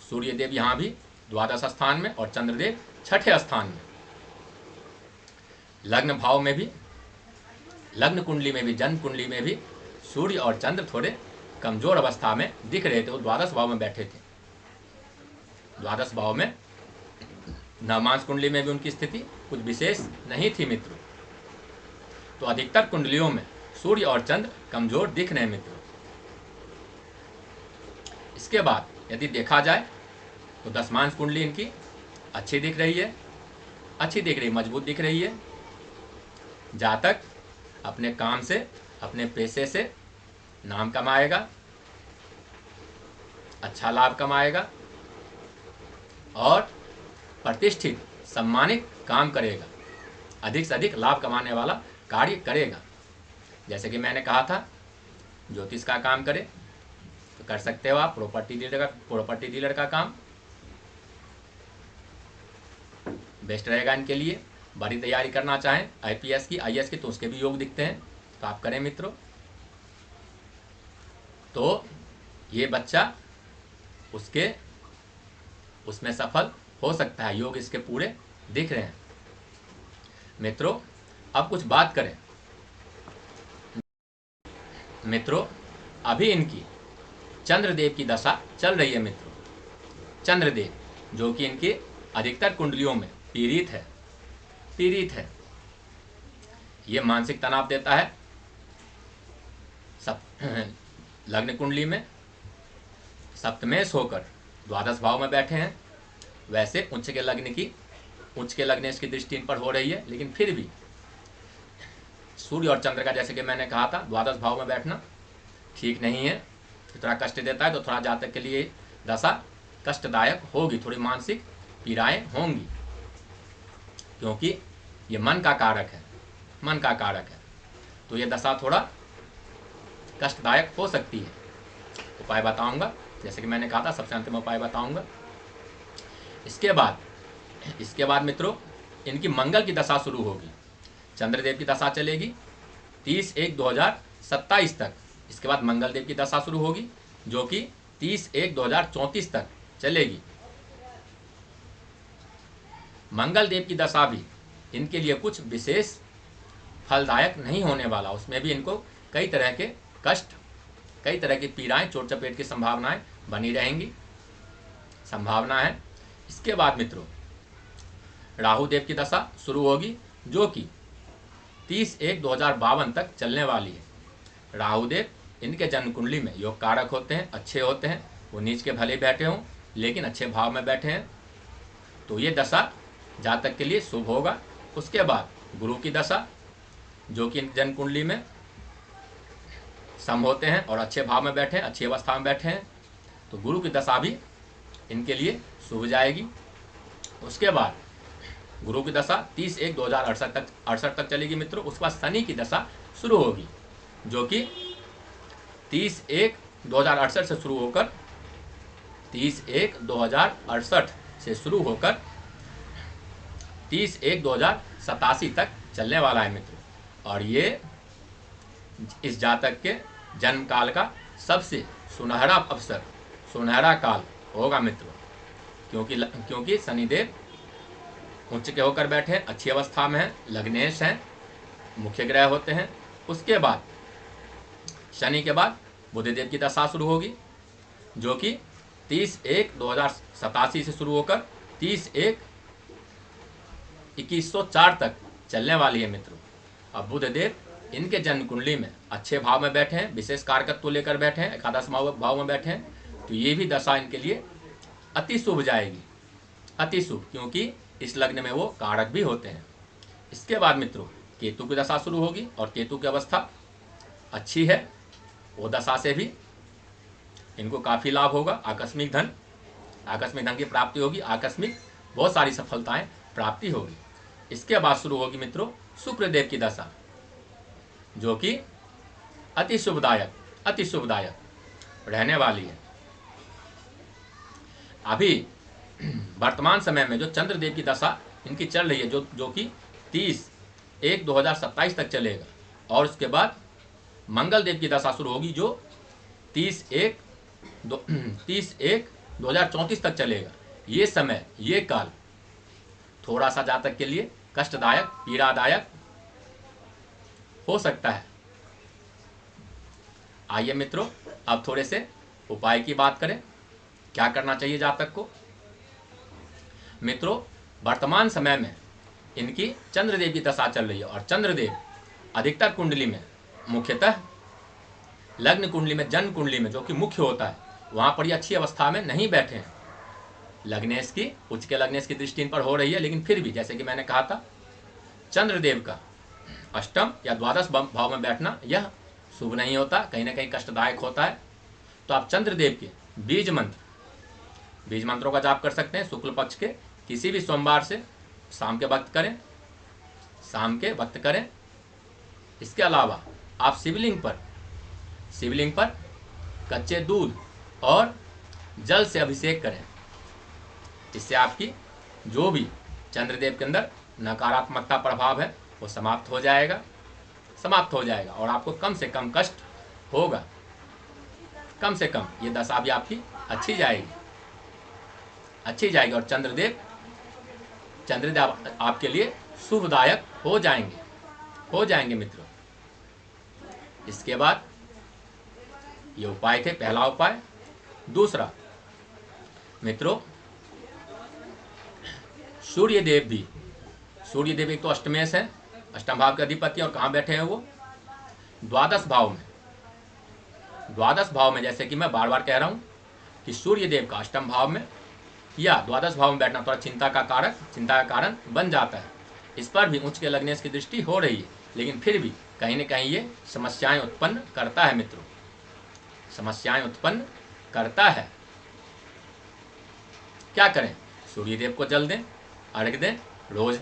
सूर्य देव यहाँ भी द्वादश स्थान में, और चंद्रदेव छठे स्थान में। लग्न भाव में भी, लग्न कुंडली में भी, जन्म कुंडली में भी सूर्य और चंद्र थोड़े कमजोर अवस्था में दिख रहे थे। वो द्वादश भाव में बैठे थे। द्वादश भाव में नवमांश कुंडली में भी उनकी स्थिति कुछ विशेष नहीं थी मित्रों। तो अधिकतर कुंडलियों में सूर्य और चंद्र कमजोर दिख रहे हैं मित्रों। इसके बाद यदि देखा जाए तो दशमांश कुंडली इनकी अच्छी दिख रही है, मजबूत दिख रही है। जातक अपने काम से, अपने पेशे से नाम कमाएगा, अच्छा लाभ कमाएगा और प्रतिष्ठित सम्मानित काम करेगा, अधिक से अधिक लाभ कमाने वाला कार्य करेगा। जैसे कि मैंने कहा था, ज्योतिष का काम करे तो कर सकते हो आप, प्रॉपर्टी डीलर का काम बेस्ट रहेगा इनके लिए। बड़ी तैयारी करना चाहें आईपीएस की, आईएएस की, तो उसके भी योग दिखते हैं, तो आप करें मित्रों। तो ये बच्चा उसमें सफल हो सकता है, योग इसके पूरे दिख रहे हैं मित्रों। अब कुछ बात करें मित्रों, अभी इनकी चंद्रदेव की दशा चल रही है मित्रों। चंद्रदेव जो कि इनके अधिकतर कुंडलियों में पीड़ित है। ये मानसिक तनाव देता है। लग्न कुंडली में सप्तमेश होकर द्वादश भाव में बैठे हैं। वैसे उच्च के लग्नेश की दृष्टि इन पर हो रही है, लेकिन फिर भी सूर्य और चंद्र का, जैसे कि मैंने कहा था, द्वादश भाव में बैठना ठीक नहीं है, थोड़ा कष्ट देता है। तो थोड़ा जातक के लिए दशा कष्टदायक होगी, थोड़ी मानसिक पीड़ाएं होंगी, क्योंकि ये मन का कारक है। तो ये दशा थोड़ा कष्टदायक हो सकती है। उपाय बताऊंगा, जैसे कि मैंने कहा था, सबसे अंतिम उपाय बताऊंगा। इसके बाद मित्रों, इनकी मंगल की दशा शुरू होगी। चंद्रदेव की दशा चलेगी 30/1/2027 तक। इसके बाद मंगल देव की दशा शुरू होगी, जो कि 30/1/2034 तक चलेगी। मंगल देव की दशा भी इनके लिए कुछ विशेष फलदायक नहीं होने वाला। उसमें भी इनको कई तरह के कष्ट, कई तरह की पीड़ाएं, चोट चपेट की संभावनाएं बनी रहेंगी, संभावना है। इसके बाद मित्रों, राहु देव की दशा शुरू होगी, जो कि 30/1/2052 तक चलने वाली है। राहु देव इनके जन्म कुंडली में योग कारक होते हैं, अच्छे होते हैं। वो नीच के भले बैठे हों, लेकिन अच्छे भाव में बैठे हैं, तो ये दशा जातक के लिए शुभ होगा। उसके बाद गुरु की दशा, जो कि इनके जन्म कुंडली में सम होते हैं और अच्छे भाव में बैठे हैं, अच्छी अवस्था में बैठे हैं, तो गुरु की दशा भी इनके लिए शुभ जाएगी। उसके बाद गुरु की दशा 30/1/2068 तक चलेगी मित्रों। उसके बाद शनि की दशा शुरू होगी, जो कि 30/1/2068 से शुरू होकर 30/1/2087 तक चलने वाला है मित्रों। और ये इस जातक के जन्म काल का सबसे सुनहरा अवसर, सुनहरा काल होगा मित्रों, क्योंकि शनिदेव उच्च के होकर बैठे हैं, अच्छी अवस्था में हैं, लग्नेश हैं, मुख्य ग्रह होते हैं। उसके बाद शनि के बाद बुधदेव की दशा शुरू होगी, जो कि 30/1/2087 से शुरू होकर 30/1/2104 तक चलने वाली है मित्रों। अब बुधदेव इनके जन्म कुंडली में अच्छे भाव में बैठे हैं, विशेष कारकत्व लेकर बैठे हैं, एकादश भाव में बैठे हैं, तो ये भी दशा इनके लिए अति शुभ जाएगी, अति शुभ, क्योंकि इस लग्न में वो कारक भी होते हैं। इसके बाद मित्रों केतु की दशा शुरू होगी, और केतु की अवस्था अच्छी है। वो दशा से भी इनको काफ़ी लाभ होगा, आकस्मिक धन की प्राप्ति होगी, आकस्मिक बहुत सारी सफलताएं प्राप्ति होगी। इसके बाद शुरू होगी मित्रों शुक्रदेव की दशा, जो कि अति शुभदायक रहने वाली है। अभी वर्तमान समय में जो चंद्रदेव की दशा इनकी चल रही है, जो कि 30/1/2027 तक चलेगा, और उसके बाद मंगल देव की दशा शुरू होगी, जो 30/1/2034 तक चलेगा। ये समय, ये काल थोड़ा सा जातक के लिए कष्टदायक, पीड़ादायक हो सकता है। आइए मित्रों, अब थोड़े से उपाय की बात करें। क्या करना चाहिए जातक को? मित्रों, वर्तमान समय में इनकी चंद्रदेव की दशा चल रही है और चंद्रदेव अधिकतर कुंडली में, मुख्यतः लग्न कुंडली में, जन्म कुंडली में जो कि मुख्य होता है, वहाँ पर ये अच्छी अवस्था में नहीं बैठे हैं। लग्नेश की, उच्च के लग्नेश की दृष्टि इन पर हो रही है, लेकिन फिर भी जैसे कि मैंने कहा था, चंद्रदेव का अष्टम या द्वादश भाव में बैठना यह शुभ नहीं होता, कहीं ना कहीं कष्टदायक होता है। तो आप चंद्रदेव के बीज मंत्रों का जाप कर सकते हैं। शुक्ल पक्ष के किसी भी सोमवार से शाम के वक्त करें। इसके अलावा आप शिवलिंग पर कच्चे दूध और जल से अभिषेक करें। इससे आपकी जो भी चंद्रदेव के अंदर नकारात्मकता प्रभाव है वो समाप्त हो जाएगा और आपको कम से कम कष्ट होगा, कम से कम ये दशा भी आपकी अच्छी जाएगी और चंद्रदेव आपके लिए शुभदायक हो जाएंगे मित्रों। इसके बाद ये उपाय थे, पहला उपाय। दूसरा मित्रों, सूर्यदेव एक तो अष्टमेश है, अष्टम भाव के अधिपति, और कहाँ बैठे हैं वो? द्वादश भाव में। जैसे कि मैं बार बार कह रहा हूँ कि सूर्यदेव का अष्टम भाव में या द्वादश भाव में बैठना थोड़ा चिंता का कारण बन जाता है। इस पर भी उच्च के लग्नेश की दृष्टि हो रही है, लेकिन फिर भी कहीं न कहीं ये समस्याएं उत्पन्न करता है मित्रों, समस्याएं उत्पन्न करता है। क्या करें? सूर्यदेव को जल दें, अर्घ दें, रोज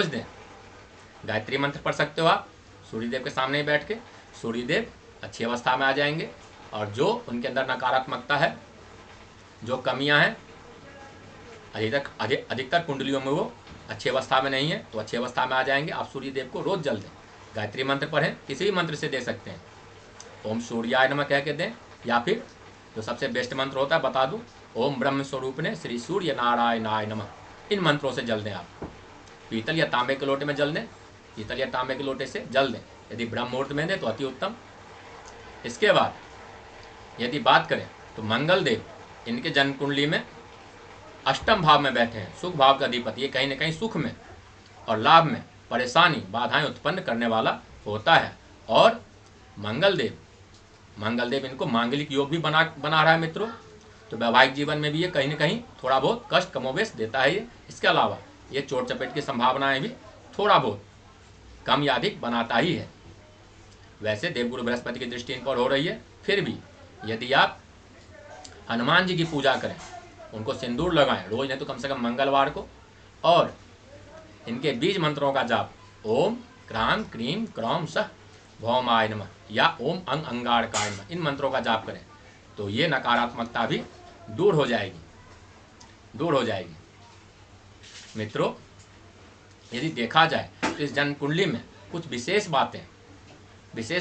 दें। गायत्री मंत्र पढ़ सकते हो आप सूर्यदेव के सामने ही बैठ के। सूर्यदेव अच्छी अवस्था में आ जाएंगे और जो उनके अंदर नकारात्मकता है, जो कमियां हैं, अधिकतर कुंडलियों में वो अच्छी अवस्था में नहीं है, तो अच्छी अवस्था में आ जाएंगे। आप सूर्यदेव को रोज जल दें, गायत्री मंत्र पढ़ें, किसी भी मंत्र से दे सकते हैं। ओम सूर्याय नमः कह के दें, या फिर जो सबसे बेस्ट मंत्र होता है बता दूं, ओम ब्रह्म स्वरूपने श्री सूर्य नारायणाय नमः। इन मंत्रों से जल दें आप। पीतल या तांबे के लोटे में जल दें, पीतल या तांबे के लोटे से जल दें। यदि ब्रह्म मुहूर्त में दें तो अति उत्तम। इसके बाद यदि बात करें तो मंगल देव इनके जन्म कुंडली में अष्टम भाव में बैठे हैं, सुख भाव का अधिपति। ये कहीं न कहीं सुख में और लाभ में परेशानी, बाधाएं उत्पन्न करने वाला होता है। और मंगल देव इनको मांगलिक योग भी बना रहा है मित्रों, तो वैवाहिक जीवन में भी ये कहीं न कहीं थोड़ा बहुत कष्ट कमोबेश देता है ये। इसके अलावा ये चोट चपेट की संभावनाएं भी थोड़ा बहुत कम या अधिक बनाता ही है। वैसे देवगुरु बृहस्पति की दृष्टि इन पर हो रही है, फिर भी यदि आप हनुमान जी की पूजा करें, उनको सिंदूर लगाएं रोज, नहीं तो कम से कम मंगलवार को, और इनके बीज मंत्रों का जाप ओम क्राम क्रीम क्रौम सह भौमाय नमः या ओम अंग अंगारकाय नमः, इन मंत्रों का जाप करें तो ये नकारात्मकता भी दूर हो जाएगी। मित्रों, यदि देखा जाए तो इस जन्म कुंडली में कुछ विशेष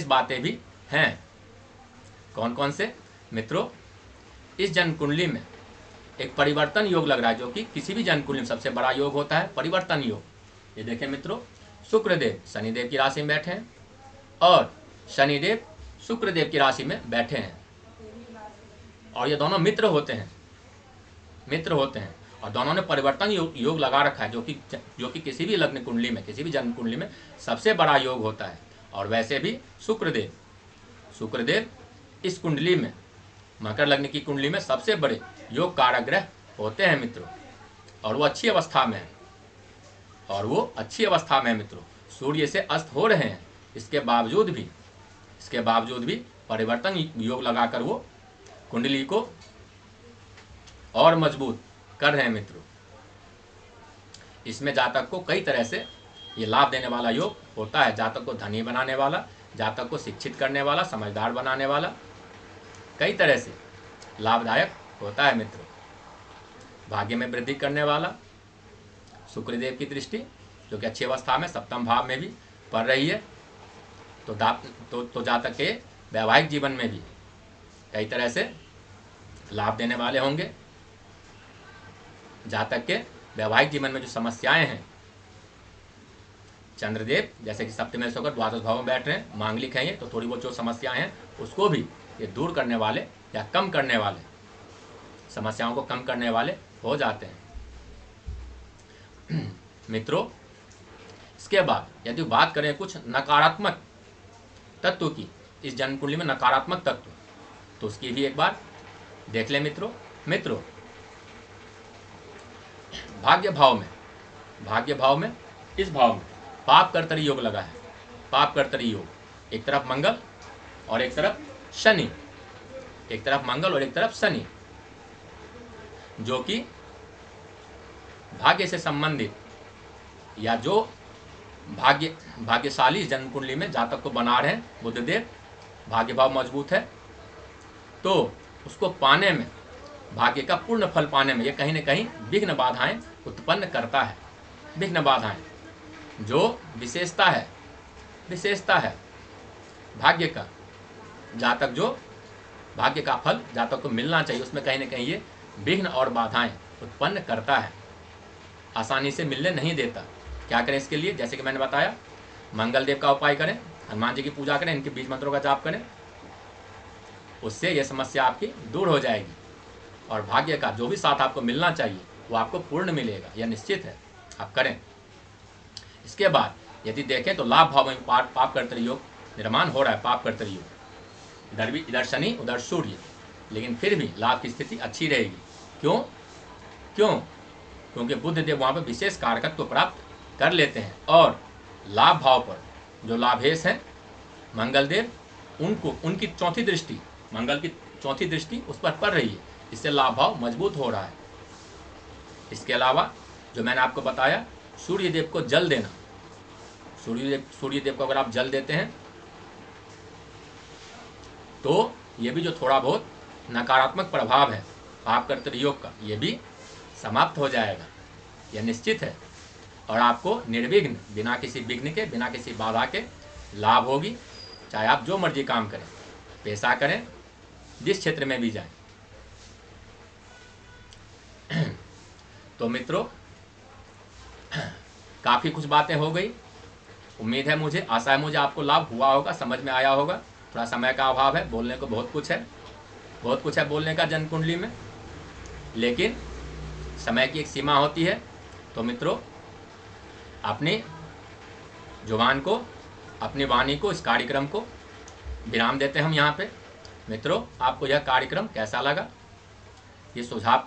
बातें भी हैं। कौन कौन से मित्रों? इस जन्म कुंडली में एक परिवर्तन योग लग रहा है, जो कि किसी भी जन्म कुंडली में सबसे बड़ा योग होता है, परिवर्तन योग। ये देखें मित्रों, शुक्रदेव शनिदेव की राशि में बैठे हैं और शनिदेव शुक्रदेव की राशि में बैठे हैं, और ये दोनों मित्र होते हैं और दोनों ने परिवर्तन योग लगा रखा है, जो कि किसी भी लग्न कुंडली में, किसी भी जन्म कुंडली में सबसे बड़ा योग होता है। और वैसे भी शुक्रदेव इस कुंडली में, मकर लग्न की कुंडली में सबसे बड़े योग कारक ग्रह होते हैं मित्रों, और वो अच्छी अवस्था में है मित्रों। सूर्य से अस्त हो रहे हैं, इसके बावजूद भी परिवर्तन योग लगाकर वो कुंडली को और मजबूत कर रहे हैं मित्रों। इसमें जातक को कई तरह से ये लाभ देने वाला योग होता है। जातक को धनी बनाने वाला, जातक को शिक्षित करने वाला, समझदार बनाने वाला, कई तरह से लाभदायक होता है मित्रों। भाग्य में वृद्धि करने वाला शुक्रदेव की दृष्टि, जो कि अच्छी अवस्था में सप्तम भाव में भी पड़ रही है, तो जातक के वैवाहिक जीवन में भी कई तरह से लाभ देने वाले होंगे। जातक के वैवाहिक जीवन में जो समस्याएं हैं, चंद्रदेव जैसे कि सप्तमेश होकर द्वादश भाव में बैठ रहे हैं, मांगलिक हैं ये, तो थोड़ी बहुत जो समस्याएं हैं उसको भी ये दूर करने वाले या कम करने वाले, समस्याओं को कम करने वाले हो जाते हैं। मित्रों, इसके बाद यदि बात करें कुछ नकारात्मक तत्व की, इस जन्म कुंडली में नकारात्मक तत्व, तो उसकी भी एक बार देख लें मित्रों। मित्रों, भाग्य भाव में इस भाव में पाप कर्तरी योग लगा है। पाप कर्तरी योग, एक तरफ मंगल और एक तरफ शनि, एक तरफ मंगल और एक तरफ शनि, जो कि भाग्य से संबंधित या जो भाग्यशाली जन्म कुंडली में जातक को बना रहे हैं बुधदेव, भाग्य भाव मजबूत है, तो उसको पाने में, भाग्य का पूर्ण फल पाने में ये कहीं न कहीं विघ्न बाधाएं उत्पन्न करता है। विघ्न बाधाएं जो विशेषता है भाग्य का, जातक जो भाग्य का फल जातक को मिलना चाहिए, उसमें कहीं न कहीं ये विघ्न और बाधाएं उत्पन्न करता है, आसानी से मिलने नहीं देता। क्या करें इसके लिए? जैसे कि मैंने बताया, मंगल देव का उपाय करें, हनुमान जी की पूजा करें, इनके बीज मंत्रों का जाप करें, उससे यह समस्या आपकी दूर हो जाएगी और भाग्य का जो भी साथ आपको मिलना चाहिए वो आपको पूर्ण मिलेगा, यह निश्चित है। आप करें। इसके बाद यदि देखें तो लाभ भाव में पाप कर्तरी योग निर्माण हो रहा है। पाप कर्तरी योग, इधर शनि उधर सूर्य, लेकिन फिर भी लाभ की स्थिति अच्छी रहेगी। क्यों? क्योंकि बुध देव वहाँ पर विशेष कारकत्व प्राप्त कर लेते हैं और लाभ भाव पर जो लाभेश हैं मंगल देव, उनकी चौथी दृष्टि, मंगल की चौथी दृष्टि उस पर पड़ रही है, इससे लाभ भाव मजबूत हो रहा है। इसके अलावा जो मैंने आपको बताया, सूर्य देव को जल देना, सूर्य देव को अगर आप जल देते हैं तो ये भी जो थोड़ा बहुत नकारात्मक प्रभाव है पाप कर्तरी योग का, ये भी समाप्त हो जाएगा, यह निश्चित है। और आपको निर्विघ्न, बिना किसी विघ्न के, बिना किसी बाधा के लाभ होगी, चाहे आप जो मर्जी काम करें, पैसा करें, जिस क्षेत्र में भी जाएं। तो मित्रों, काफ़ी कुछ बातें हो गई। उम्मीद है, मुझे आशा है मुझे आपको लाभ हुआ होगा, समझ में आया होगा। थोड़ा समय का अभाव है, बोलने को बहुत कुछ है बोलने का जन्म कुंडली में, लेकिन समय की एक सीमा होती है। तो मित्रों, अपनी जुबान को, अपनी वाणी को, इस कार्यक्रम को विराम देते हैं हम यहाँ पे। मित्रों, आपको यह कार्यक्रम कैसा लगा, ये सुझाव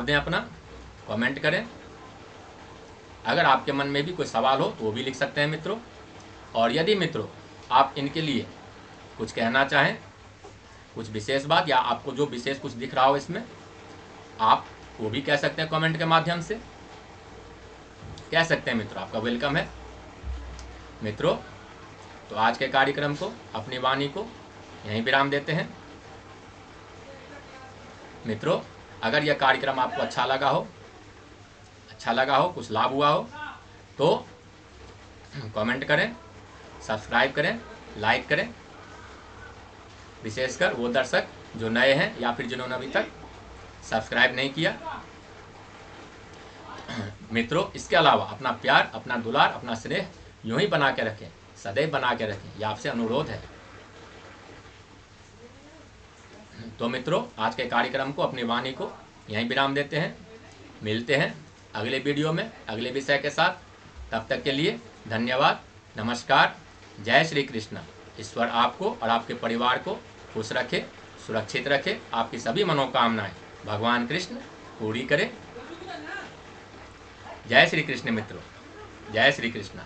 दें, अपना कमेंट करें। अगर आपके मन में भी कोई सवाल हो तो वो भी लिख सकते हैं मित्रों। और यदि मित्रों आप इनके लिए कुछ कहना चाहें, कुछ विशेष बात, या आपको जो विशेष कुछ दिख रहा हो इसमें, आप वो भी कह सकते हैं कमेंट के माध्यम से, कह सकते हैं मित्रों, आपका वेलकम है। मित्रों, तो आज के कार्यक्रम को, अपनी वाणी को यहीं विराम देते हैं। मित्रों, अगर यह कार्यक्रम आपको अच्छा लगा हो, कुछ लाभ हुआ हो, तो कमेंट करें, सब्सक्राइब करें, लाइक करें, विशेषकर वो दर्शक जो नए हैं या फिर जिन्होंने अभी तक सब्सक्राइब नहीं किया। मित्रों, इसके अलावा अपना प्यार, अपना दुलार, अपना स्नेह यूं ही बना के रखें, सदैव बना के रखें, यह आपसे अनुरोध है। तो मित्रों, आज के कार्यक्रम को, अपनी वाणी को यहीं विराम देते हैं। मिलते हैं अगले वीडियो में अगले विषय के साथ। तब तक के लिए धन्यवाद, नमस्कार, जय श्री कृष्ण। ईश्वर आपको और आपके परिवार को खुश रखे, सुरक्षित रखे, आपकी सभी मनोकामनाएं भगवान कृष्ण पूरी करें। जय श्री कृष्ण मित्रों, जय श्री कृष्ण।